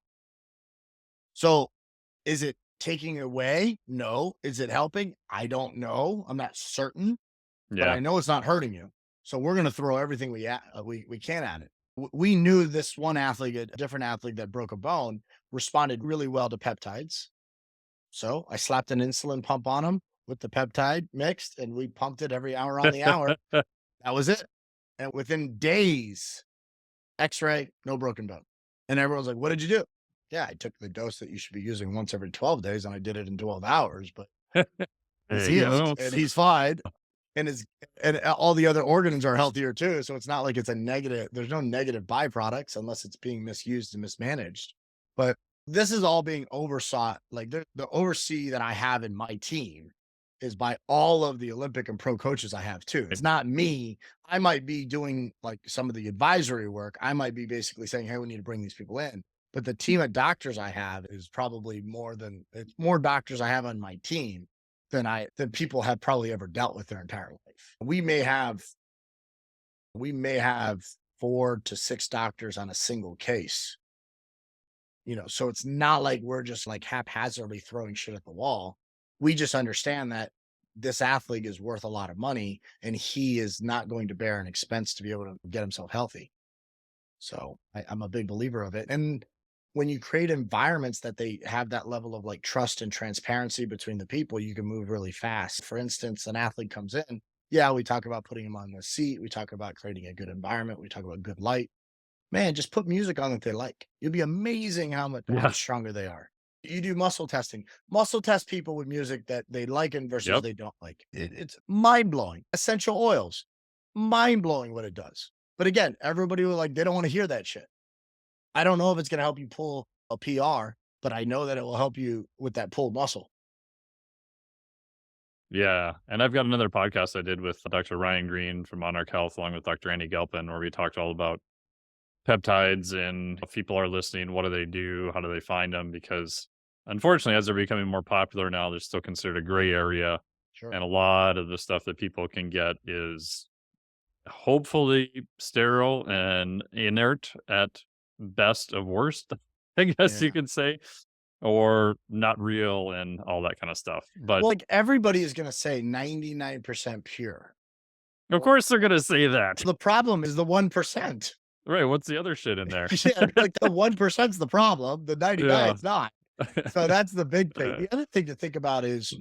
So is it taking away? No. Is it helping? I don't know. I'm not certain, but Yeah. I know it's not hurting you. So we're going to throw everything we can at it. We knew this one athlete, a different athlete that broke a bone, responded really well to peptides. So I slapped an insulin pump on him with the peptide mixed, and we pumped it every hour on the hour. That was it. And within days, X-ray, no broken bone. And everyone's like, "What did you do?" Yeah, I took the dose that you should be using once every 12 days, and I did it in 12 hours, but he's There you healed go. and he's fine. And all the other organs are healthier too. So it's not like it's a negative. There's no negative byproducts unless it's being misused and mismanaged. But this is all being oversought. Like the oversee that I have in my team is by all of the Olympic and pro coaches I have too. It's not me. I might be doing like some of the advisory work. I might be basically saying, "Hey, we need to bring these people in." But the team of doctors I have is probably it's more doctors I have on my team than people have probably ever dealt with their entire life. We may have 4 to 6 doctors on a single case. So it's not like we're just like haphazardly throwing shit at the wall. We just understand that this athlete is worth a lot of money and he is not going to bear an expense to be able to get himself healthy. So I'm a big believer of it. And when you create environments that they have that level of like trust and transparency between the people, you can move really fast. For instance, an athlete comes in. Yeah, we talk about putting them on the seat. We talk about creating a good environment. We talk about good light. Man, just put music on that they like. You'll be amazing how much Yeah. stronger they are. You do muscle testing. Muscle test people with music that they like and versus Yep. they don't like. It's mind blowing. Essential oils, mind blowing what it does. But again, everybody will they don't want to hear that shit. I don't know if it's going to help you pull a PR, but I know that it will help you with that pulled muscle. Yeah. And I've got another podcast I did with Dr. Ryan Green from Monarch Health, along with Dr. Andy Galpin, where we talked all about peptides and if people are listening, what do they do? How do they find them? Because unfortunately, as they're becoming more popular now, they're still considered a gray area. Sure. And a lot of the stuff that people can get is hopefully sterile and inert at best of worst, I guess you Yeah. could say, or not real and all that kind of stuff. But Well, like everybody is going to say 99% pure. of course they're going to say that. The problem is the 1%. Right. What's the other shit in there? Yeah, like the 1% is the problem. The 99 Yeah. is not. So that's the big thing. The other thing to think about is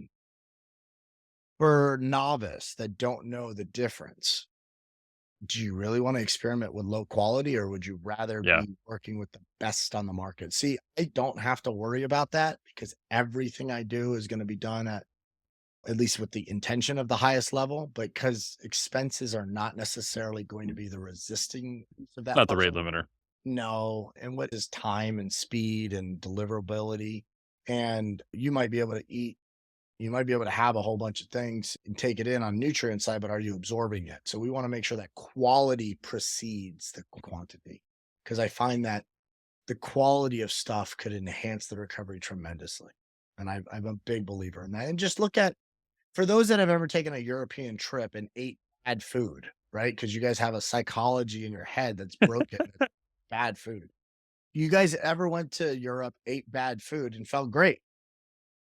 for novice that don't know the difference. Do you really want to experiment with low quality or would you rather Yeah. be working with the best on the market? See, I don't have to worry about that because everything I do is going to be done at least with the intention of the highest level, but because expenses are not necessarily going to be the resisting of that Not the rate function. limiter. No, and what is time and speed and deliverability? And you might be able to have a whole bunch of things and take it in on nutrient side, but are you absorbing it? So we want to make sure that quality precedes the quantity because I find that the quality of stuff could enhance the recovery tremendously. And I'm a big believer in that. And just look at, for those that have ever taken a European trip and ate bad food, right? Because you guys have a psychology in your head that's broken, bad food. You guys ever went to Europe, ate bad food and felt great?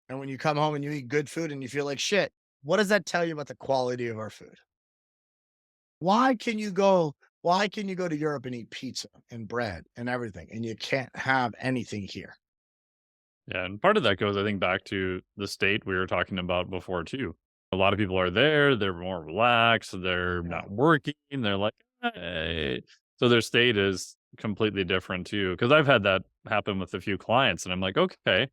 And when you come home and you eat good food and you feel like shit, what does that tell you about the quality of our food? Why can you go to Europe and eat pizza and bread and everything and you can't have anything here? Yeah. And part of that goes, I think, back to the state we were talking about before, too. A lot of people are there, they're more relaxed, they're Yeah. not working, they're like, hey. So their state is completely different, too. Because I've had that happen with a few clients, and I'm like, okay,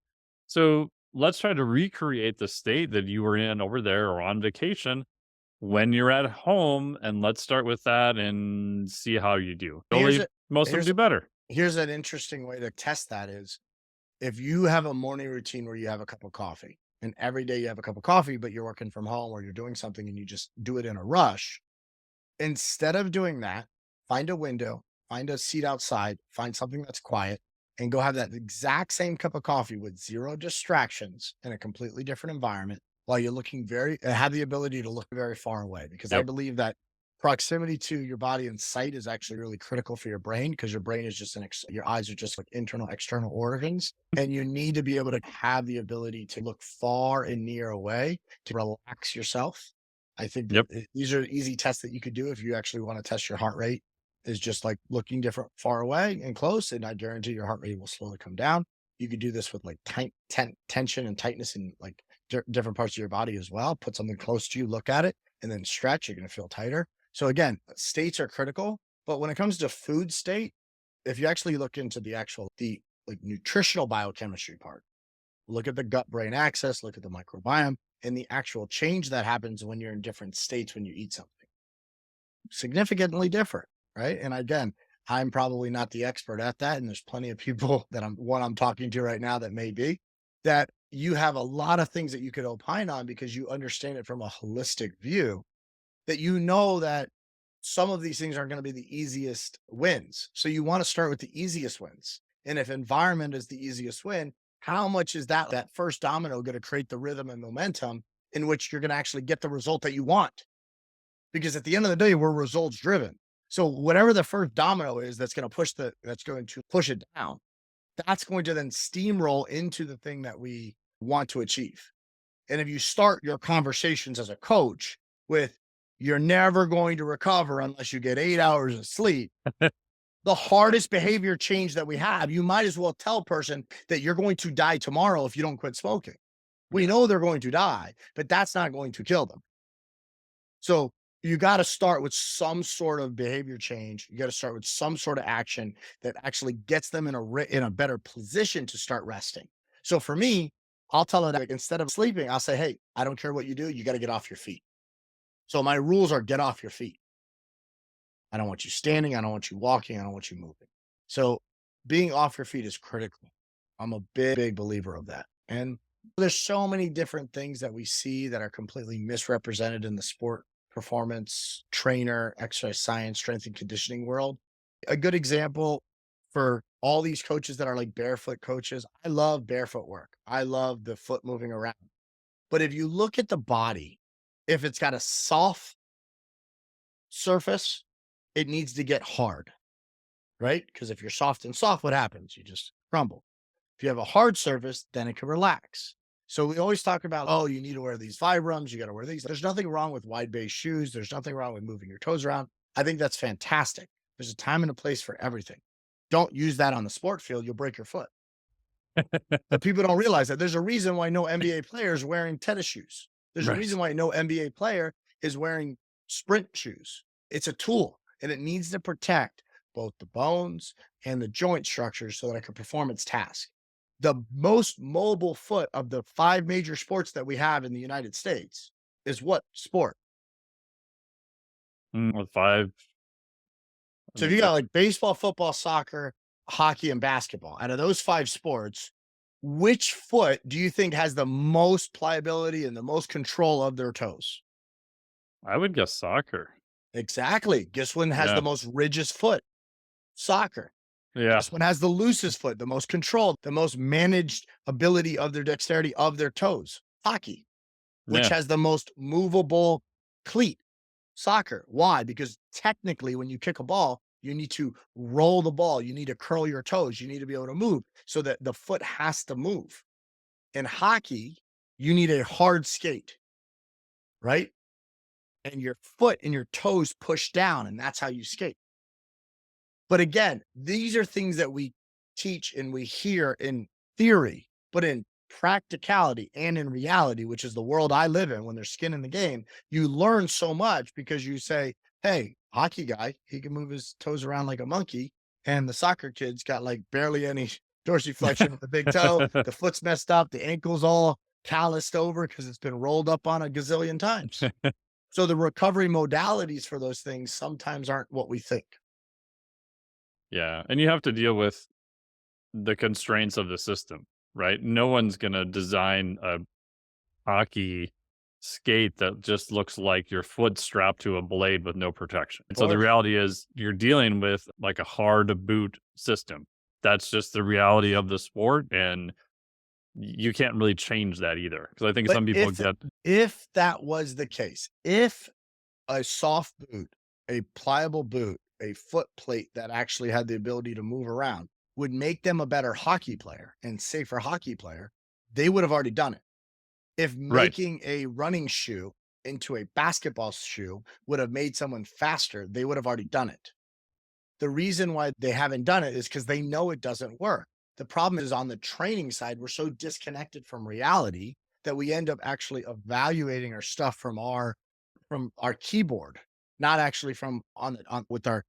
so let's try to recreate the state that you were in over there or on vacation when you're at home, and let's start with that and see how you do. Here's Only a most of them here's do better. here's an interesting way to test that is if you have a morning routine where you have a cup of coffee and every day you have a cup of coffee, but you're working from home or you're doing something and you just do it in a rush, instead of doing that, find a window, find a seat outside, find something that's quiet, and go have that exact same cup of coffee with zero distractions in a completely different environment while you're looking have the ability to look very far away. Because I Yep. believe that proximity to your body and sight is actually really critical for your brain because your brain is just your eyes are just like internal, external organs. And you need to be able to have the ability to look far and near away to relax yourself. I think Yep. these are easy tests that you could do if you actually want to test your heart rate is just like looking different far away and close. And I guarantee your heart rate will slowly come down. You could do this with like tension and tightness in like different parts of your body as well. Put something close to you, look at it, and then stretch. You're going to feel tighter. So again, states are critical, but when it comes to food state, if you actually look into the like nutritional biochemistry part, look at the gut brain axis, look at the microbiome, and the actual change that happens when you're in different states when you eat something. Significantly different, right? And again, I'm probably not the expert at that. And there's plenty of people that I'm talking to right now that may be, that you have a lot of things that you could opine on because you understand it from a holistic view, that you know that some of these things aren't going to be the easiest wins. So you want to start with the easiest wins. And if environment is the easiest win, how much is that first domino going to create the rhythm and momentum in which you're going to actually get the result that you want? Because at the end of the day, we're results driven. So whatever the first domino is that's going to push it down, that's going to then steamroll into the thing that we want to achieve. And if you start your conversations as a coach with, you're never going to recover unless you get 8 hours of sleep, the hardest behavior change that we have, you might as well tell a person that you're going to die tomorrow if you don't quit smoking. We know they're going to die, but that's not going to kill them. So you got to start with some sort of behavior change. You got to start with some sort of action that actually gets them in a better position to start resting. So for me, I'll tell them, like, instead of sleeping, I'll say, hey, I don't care what you do. You got to get off your feet. So my rules are get off your feet. I don't want you standing. I don't want you walking. I don't want you moving. So being off your feet is critical. I'm a big believer of that. And there's so many different things that we see that are completely misrepresented in the sport performance, trainer, exercise science, strength and conditioning world. A good example for all these coaches that are like barefoot coaches, I love barefoot work. I love the foot moving around. But if you look at the body, if it's got a soft surface, it needs to get hard, right? Because if you're soft and soft, what happens? You just crumble. If you have a hard surface, then it can relax. So we always talk about, oh, you need to wear these Vibrams, you got to wear these. There's nothing wrong with wide base shoes. There's nothing wrong with moving your toes around. I think that's fantastic. There's a time and a place for everything. Don't use that on the sport field. You'll break your foot. But people don't realize that there's a reason why no NBA player is wearing tennis shoes. There's a reason why no NBA player is wearing sprint shoes. It's a tool and it needs to protect both the bones and the joint structures so that it can perform its task. The most mobile foot of the 5 major sports that we have in the United States is what sport? With 5. So if you got like baseball, football, soccer, hockey, and basketball, out of those 5 sports, which foot do you think has the most pliability and the most control of their toes? I would guess soccer. Exactly. Guess one has the most rigid foot? Soccer. Yeah. This one has the loosest foot, the most controlled, the most managed ability of their dexterity of their toes. Hockey, which has the most movable cleat. Soccer. Why? Because technically when you kick a ball, you need to roll the ball. You need to curl your toes. You need to be able to move so that the foot has to move. In hockey, you need a hard skate, right? And your foot and your toes push down, and that's how you skate. But again, these are things that we teach and we hear in theory, but in practicality and in reality, which is the world I live in, when there's skin in the game, you learn so much because you say, hey, hockey guy, he can move his toes around like a monkey. And the soccer kid's got like barely any dorsiflexion with the big toe. The foot's messed up. The ankle's all calloused over because it's been rolled up on a gazillion times. So the recovery modalities for those things sometimes aren't what we think. Yeah. And you have to deal with the constraints of the system, right? No one's going to design a hockey skate that just looks like your foot strapped to a blade with no protection. And so the reality is you're dealing with like a hard boot system. That's just the reality of the sport. And you can't really change that either. Because I think some people if that was the case, if a soft boot, a pliable boot, a foot plate that actually had the ability to move around would make them a better hockey player and safer hockey player, they would have already done it. If making a running shoe into a basketball shoe would have made someone faster, they would have already done it. The reason why they haven't done it is because they know it doesn't work. The problem is on the training side, we're so disconnected from reality that we end up actually evaluating our stuff from our keyboard, not actually from on with our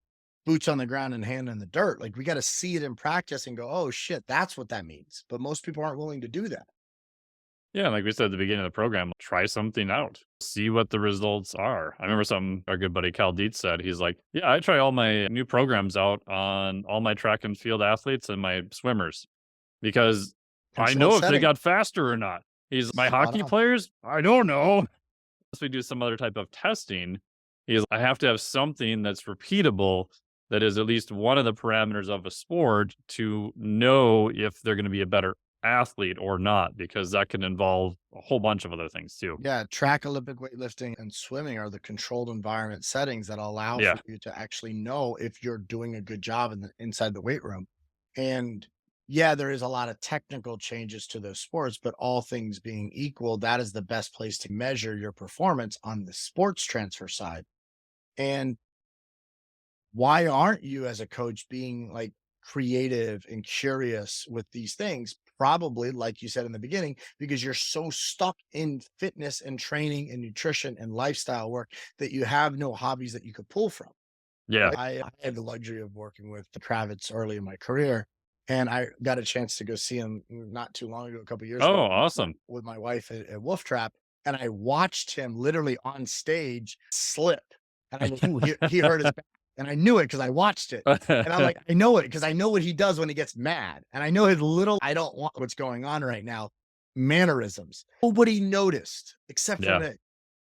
boots on the ground and hand in the dirt. Like we got to see it in practice and go, oh shit, that's what that means. But most people aren't willing to do that. Yeah, like we said at the beginning of the program, try something out. See what the results are. I remember something our good buddy Cal Dietz said. He's like, yeah, I try all my new programs out on all my track and field athletes and my swimmers because I Controlled know if they setting. got faster or not. He's my Spot hockey on. players, I don't know. Unless we do some other type of testing, is I have to have something that's repeatable that is at least one of the parameters of a sport to know if they're going to be a better athlete or not, because that can involve a whole bunch of other things too. Yeah, track, Olympic weightlifting, and swimming are the controlled environment settings that allow Yeah. for you to actually know if you're doing a good job inside the weight room. And yeah, there is a lot of technical changes to those sports, but all things being equal, that is the best place to measure your performance on the sports transfer side. And why aren't you as a coach being like creative and curious with these things? Probably, like you said in the beginning, because you're so stuck in fitness and training and nutrition and lifestyle work that you have no hobbies that you could pull from. Yeah. Right? I had the luxury of working with Kravitz early in my career, and I got a chance to go see him not too long ago, a couple years Oh, ago, awesome. with my wife at Wolf Trap, and I watched him literally on stage slip, and I knew he hurt his back, and I knew it because I watched it, and I'm like, I know it because I know what he does when he gets mad, and I know his little I don't want what's going on right now mannerisms. Nobody noticed except for Yeah. me.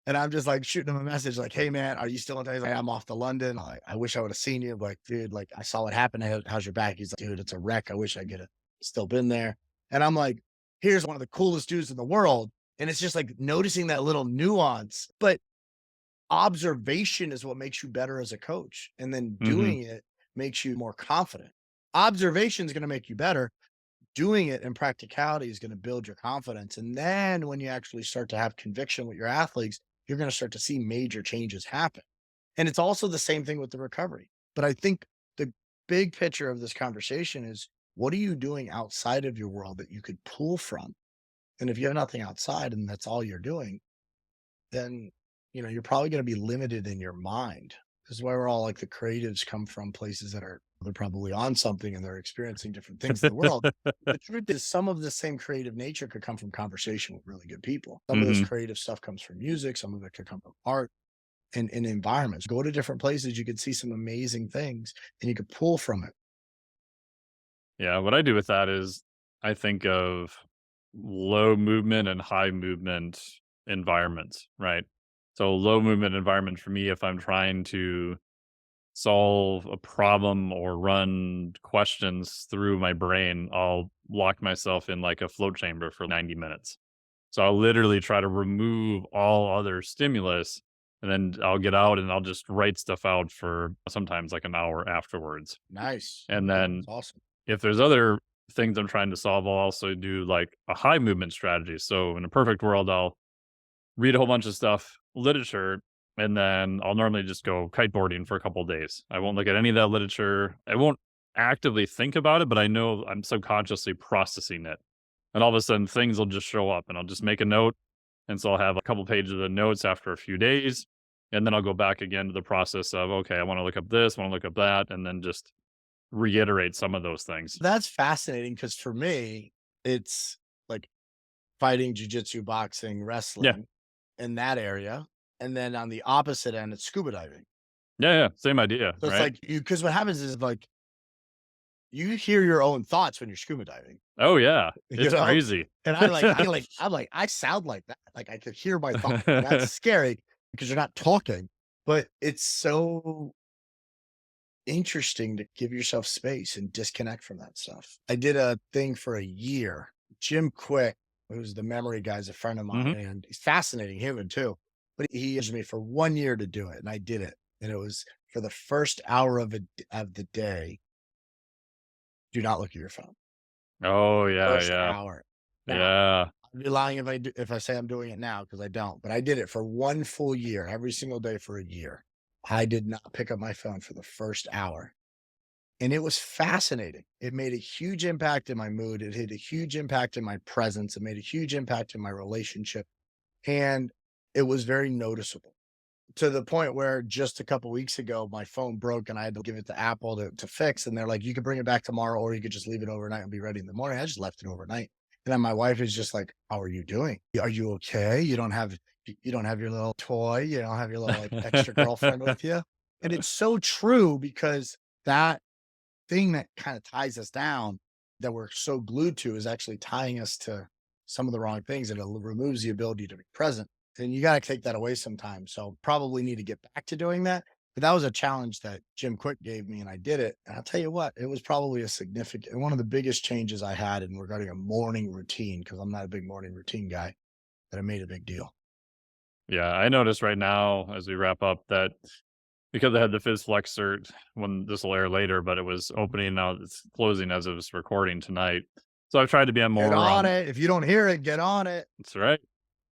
And I'm just like shooting him a message like, "Hey man, are you still in town?" He's like, "I'm off to London. Like, I wish I would have seen you." Like, dude, like I saw what happened. How's your back? He's like, "Dude, it's a wreck. I wish I could have still been there." And I'm like, here's one of the coolest dudes in the world. And it's just like noticing that little nuance. But observation is what makes you better as a coach. And then Hmm. doing it makes you more confident. Observation is going to make you better. Doing it in practicality is going to build your confidence. And then when you actually start to have conviction with your athletes, you're going to start to see major changes happen. And it's also the same thing with the recovery. But I think the big picture of this conversation is what are you doing outside of your world that you could pull from? And if you have nothing outside and that's all you're doing, then you're probably going to be limited in your mind. This is why we're all like the creatives come from places that they're probably on something and they're experiencing different things in the world. The truth is some of the same creative nature could come from conversation with really good people. Some of this Hmm. creative stuff comes from music, some of it could come from art and environments. Go to different places, you could see some amazing things and you could pull from it. Yeah. What I do with that is I think of low movement and high movement environments, right? So low movement environment for me, if I'm trying to solve a problem or run questions through my brain, I'll lock myself in like a float chamber for 90 minutes. So I'll literally try to remove all other stimulus and then I'll get out and I'll just write stuff out for sometimes like an hour afterwards. Nice. And Okay. then That's awesome. if there's other things I'm trying to solve, I'll also do like a high movement strategy. So in a perfect world, I'll read a whole bunch of stuff, literature, and then I'll normally just go kiteboarding for a couple of days. I won't look at any of that literature. I won't actively think about it, but I know I'm subconsciously processing it. And all of a sudden, things will just show up, and I'll just make a note. And so I'll have a couple pages of the notes after a few days. And then I'll go back again to the process of, okay, I want to look up this, want to look up that, and then just reiterate some of those things. That's fascinating because for me, it's like fighting, jujitsu, boxing, Yeah. wrestling in that area. And then on the opposite end, it's scuba diving. Yeah. Yeah. Same idea. So it's Right. like because what happens is like you hear your own thoughts when you're scuba diving, Oh, yeah. you It's know? crazy. And I'm like, I sound like that. Like I could hear my thoughts. And that's scary because you're not talking, but it's so interesting to give yourself space and disconnect from that stuff. I did a thing for a year. Jim Quick, who's the memory guy, is a friend of mine, Hmm. and he's fascinating, human too. But he asked me for 1 year to do it, and I did it. And it was for the first hour of the day, do not look at your phone. Oh, yeah. First Yeah. hour. Now, Yeah. I'd be lying if I say I'm doing it now because I don't. But I did it for 1 full year, every single day for a year. I did not pick up my phone for the first hour. And it was fascinating. It made a huge impact in my mood. It had a huge impact in my presence. It made a huge impact in my relationship. And it was very noticeable to the point where just a couple weeks ago, my phone broke and I had to give it to Apple to fix. And they're like, you could bring it back tomorrow or you could just leave it overnight and be ready in the morning. I just left it overnight. And then my wife is just like, how are you doing? Are you okay? You don't have your little toy. You don't have your little like extra girlfriend with you. And it's so true because that thing that kind of ties us down that we're so glued to is actually tying us to some of the wrong things and it removes the ability to be present. And you got to take that away sometimes. So probably need to get back to doing that. But that was a challenge that Jim Quick gave me and I did it. And I'll tell you what, it was probably a significant one of the biggest changes I had in regarding a morning routine, because I'm not a big morning routine guy, that I made a big deal. Yeah, I noticed right now as we wrap up that because I had the Fizz Flex cert when this will air later, but it was opening now it's closing as of this recording tonight. So I've tried to be on Get more on on it. If you don't hear it, get on it. that's right.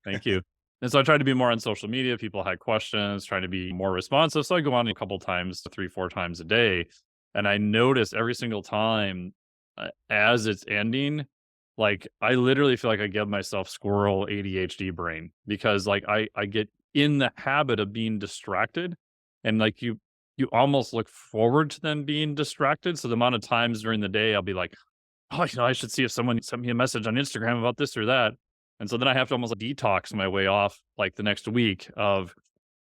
Thank you. And so I tried to be more on social media. People had questions, trying to be more responsive. So I go on a couple times, 3, 4 times a day. And I notice every single time as it's ending, like I literally feel like I give myself squirrel ADHD brain because like I get in the habit of being distracted and like you almost look forward to them being distracted. So the amount of times during the day I'll be like, oh, I should see if someone sent me a message on Instagram about this or that. And so then I have to almost like detox my way off like the next week of,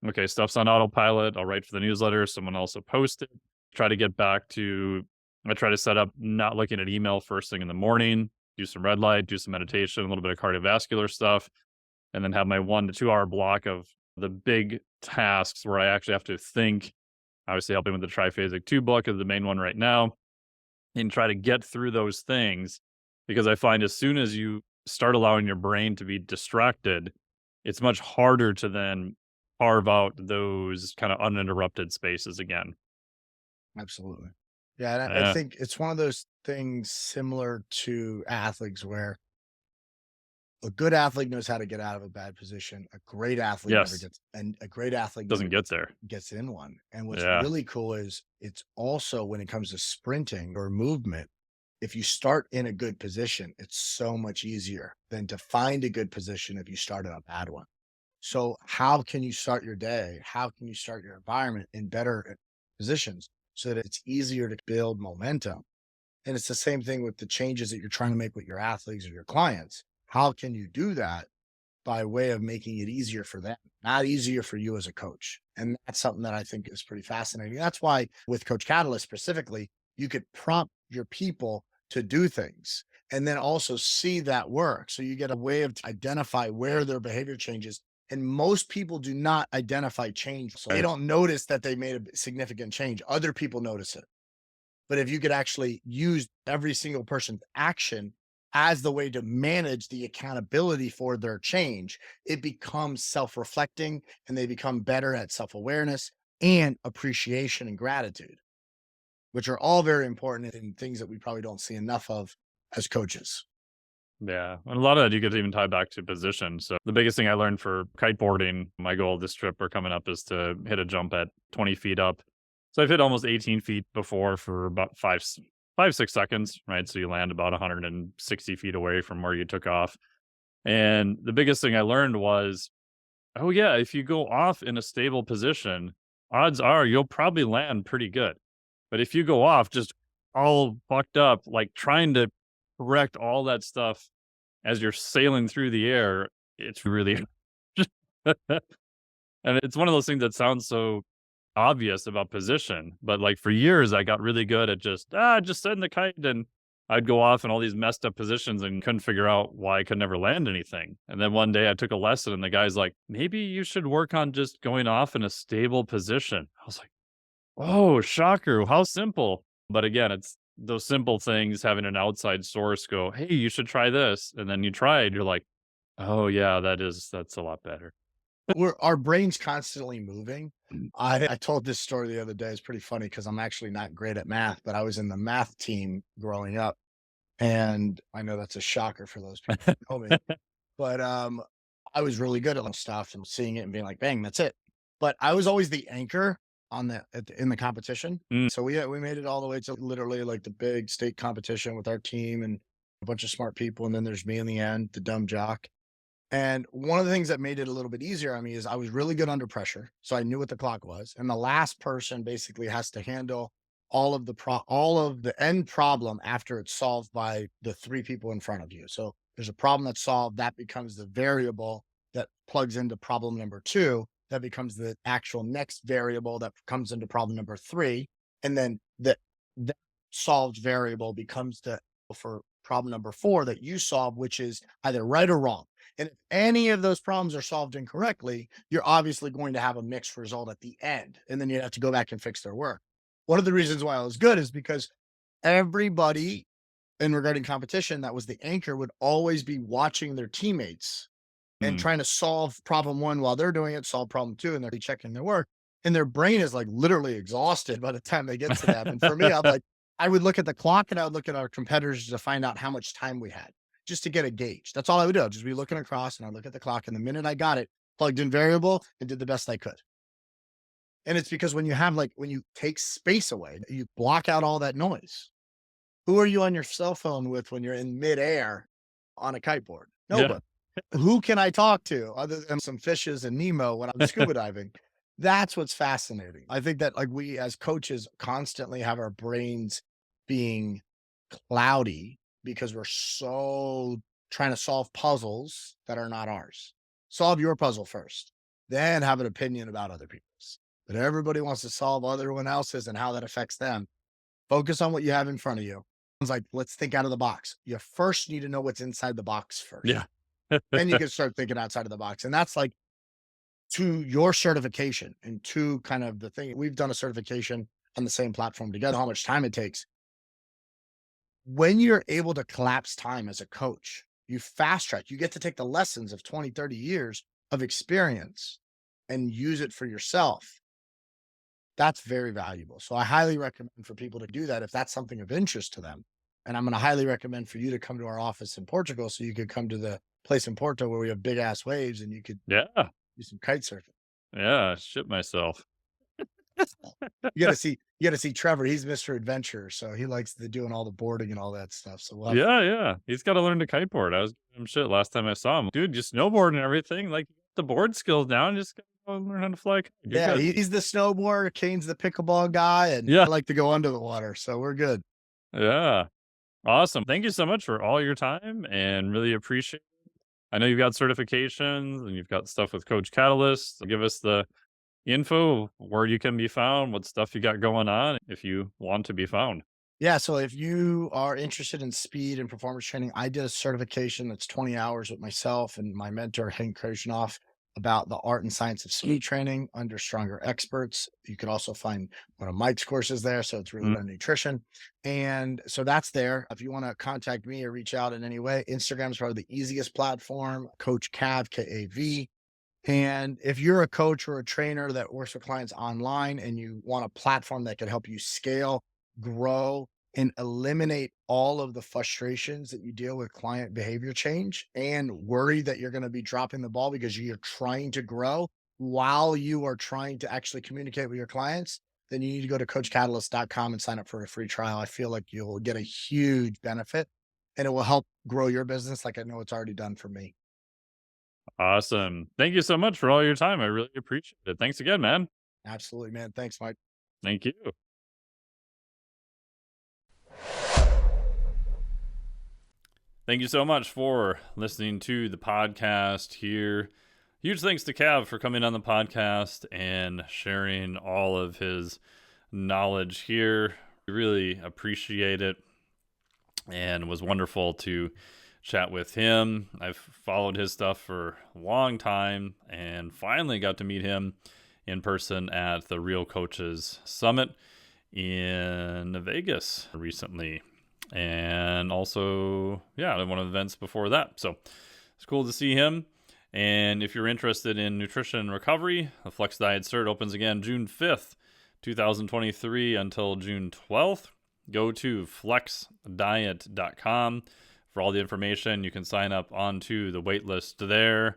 okay, stuff's on autopilot. I'll write for the newsletter. Someone else will post it. Try to get back to, I try to set up not looking at email first thing in the morning, do some red light, do some meditation, a little bit of cardiovascular stuff, and then have my 1 to 2 hour block of the big tasks where I actually have to think. Obviously, helping with the Triphasic 2 book is the main one right now and try to get through those things because I find as soon as you start allowing your brain to be distracted, it's much harder to then carve out those kind of uninterrupted spaces again. Absolutely. Yeah, and I Yeah. think it's one of those things similar to athletes where a good athlete knows how to get out of a bad position. A great athlete never Yes. gets, and a great athlete never Doesn't get there. gets in one. And what's Yeah. really cool is it's also when it comes to sprinting or movement, if you start in a good position, it's so much easier than to find a good position if you start in a bad one. So how can you start your day? How can you start your environment in better positions so that it's easier to build momentum? And it's the same thing with the changes that you're trying to make with your athletes or your clients. How can you do that by way of making it easier for them, not easier for you as a coach? And that's something that I think is pretty fascinating. That's why with Coach Catalyst specifically, you could prompt your people to do things and then also see that work. So you get a way of identify where their behavior changes. And most people do not identify change. So they Right. don't notice that they made a significant change. Other people notice it. But if you could actually use every single person's action as the way to manage the accountability for their change, it becomes self reflecting and they become better at self awareness and appreciation and gratitude, which are all very important and things that we probably don't see enough of as coaches. Yeah. And a lot of that you could even tie back to position. So the biggest thing I learned for kiteboarding, my goal this trip or coming up is to hit a jump at 20 feet up. So I've hit almost 18 feet before for about 6 seconds, right? So you land about 160 feet away from where you took off. And the biggest thing I learned was, oh yeah, if you go off in a stable position, odds are you'll probably land pretty good. But if you go off just all fucked up, like trying to correct all that stuff as you're sailing through the air, it's really and it's one of those things that sounds so obvious about position, but like for years I got really good at just setting the kite and I'd go off in all these messed up positions and couldn't figure out why I could never land anything. And then one day I took a lesson and the guy's like, maybe you should work on just going off in a stable position. I was like, oh, shocker, how simple. But again, it's those simple things, having an outside source go, hey, you should try this. And then you try it, you're like, oh yeah, that's a lot better. Our brain's constantly moving. I told this story the other day. It's pretty funny because I'm actually not great at math, but I was in the math team growing up. And I know that's a shocker for those people who know me. But, I was really good at stuff and seeing it and being like, "Bang, that's it." But I was always the anchor in the competition. Mm. So we made it all the way to literally like the big state competition with our team and a bunch of smart people. And then there's me in the end, the dumb jock. And one of the things that made it a little bit easier on me is I was really good under pressure. So I knew what the clock was. And the last person basically has to handle all of the end problem after it's solved by the three people in front of you. So there's a problem that's solved, that becomes the variable that plugs into problem number two, that becomes the actual next variable that comes into problem number three. And then that solved variable becomes the for problem number four that you solve, which is either right or wrong. And if any of those problems are solved incorrectly, you're obviously going to have a mixed result at the end. And then you have to go back and fix their work. One of the reasons why I was good is because everybody in regarding competition that was the anchor would always be watching their teammates and Mm. trying to solve problem one while they're doing it, solve problem two, and they're checking their work. And their brain is like literally exhausted by the time they get to them. And for me, I would look at the clock and I would look at our competitors to find out how much time we had just to get a gauge. That's all I would do. I'd just be looking across and I'd look at the clock. And the minute I got it, plugged in variable and did the best I could. And it's because when you take space away, you block out all that noise. Who are you on your cell phone with when you're in midair on a kiteboard? Yeah. Nobody. Who can I talk to other than some fishes and Nemo when I'm scuba diving? That's what's fascinating. I think that like we as coaches constantly have our brains being cloudy because we're so trying to solve puzzles that are not ours. Solve your puzzle first, then have an opinion about other people's. But everybody wants to solve everyone else's and how that affects them. Focus on what you have in front of you. It's like, let's think out of the box. You first need to know what's inside the box Yeah. first. Then you can start thinking outside of the box. And that's like to your certification and to kind of the thing. We've done a certification on the same platform together, how much time it takes. When you're able to collapse time as a coach, you fast track, you get to take the lessons of 20, 30 years of experience and use it for yourself. That's very valuable. So I highly recommend for people to do that if that's something of interest to them. And I'm going to highly recommend for you to come to our office in Portugal so you could come to the place in Porto where we have big ass waves and you could Yeah. do some kite surfing. Yeah. Shit myself. You gotta see Trevor. He's Mr. Adventure, so he likes doing all the boarding and all that stuff. So we'll have Yeah. Yeah. He's got to learn to kiteboard. I was giving him shit last time I saw him. Dude, you snowboard and everything. Like, you got the board skills down. Just gotta learn how to fly. You're yeah, good. he's the snowboarder, Kane's the pickleball guy, and Yeah. I like to go under the water, so we're good. Yeah. Awesome. Thank you so much for all your time and really appreciate it. I know you've got certifications and you've got stuff with Coach Catalyst. Give us the info, where you can be found, what stuff you got going on if you want to be found. Yeah, so if you are interested in speed and performance training, I did a certification that's 20 hours with myself and my mentor, Hank Krishnoff, about the art and science of speed training under stronger experts. You could also find one of Mike's courses there. So it's really Mm. about nutrition. And so that's there. If you want to contact me or reach out in any way, Instagram is probably the easiest platform, Coach Cav, KAV. And if you're a coach or a trainer that works with clients online and you want a platform that can help you scale, grow, and eliminate all of the frustrations that you deal with client behavior change and worry that you're going to be dropping the ball because you're trying to grow while you are trying to actually communicate with your clients, then you need to go to coachcatalyst.com and sign up for a free trial. I feel like you'll get a huge benefit and it will help grow your business like I know it's already done for me. Awesome. Thank you so much for all your time. I really appreciate it. Thanks again, man. Absolutely, man. Thanks, Mike. Thank you. Thank you so much for listening to the podcast here. Huge thanks to Cav for coming on the podcast and sharing all of his knowledge here. We really appreciate it, and it was wonderful to chat with him. I've followed his stuff for a long time and finally got to meet him in person at the Real Coaches Summit in Vegas recently. And also, one of the events before that. So it's cool to see him. And if you're interested in nutrition and recovery, the Flex Diet Cert opens again June 5th, 2023 until June 12th. Go to flexdiet.com for all the information. You can sign up onto the wait list there.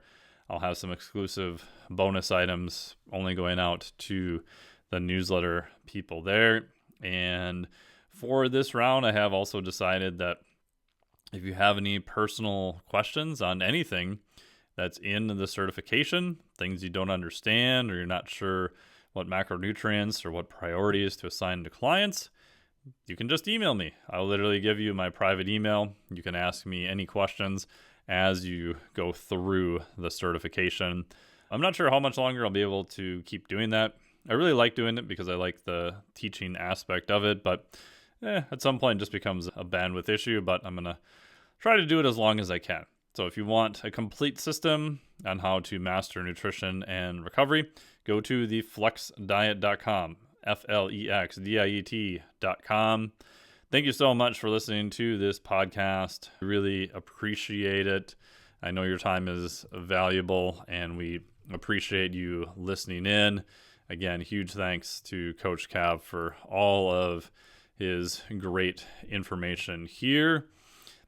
I'll have some exclusive bonus items only going out to the newsletter people there. And for this round, I have also decided that if you have any personal questions on anything that's in the certification, things you don't understand, or you're not sure what macronutrients or what priorities to assign to clients, you can just email me. I'll literally give you my private email. You can ask me any questions as you go through the certification. I'm not sure how much longer I'll be able to keep doing that. I really like doing it because I like the teaching aspect of it, but at some point it just becomes a bandwidth issue, but I'm going to try to do it as long as I can. So if you want a complete system on how to master nutrition and recovery, go to theflexdiet.com, FLEXDIET.com. Thank you so much for listening to this podcast. Really appreciate it. I know your time is valuable, and we appreciate you listening in. Again, huge thanks to Coach Cav for all of his great information here.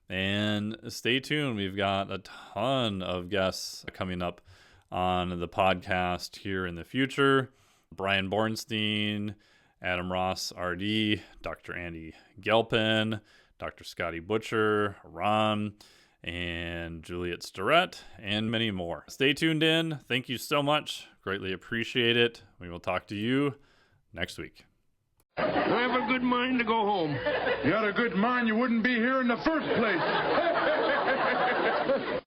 And stay tuned. We've got a ton of guests coming up on the podcast here in the future. Brian Bornstein, Adam Ross, RD, Dr. Andy Gelpin, Dr. Scotty Butcher, Ron, and Juliet Starrett, and many more. Stay tuned in. Thank you so much. Greatly appreciate it. We will talk to you next week. I have a good mind to go home. You had a good mind, you wouldn't be here in the first place.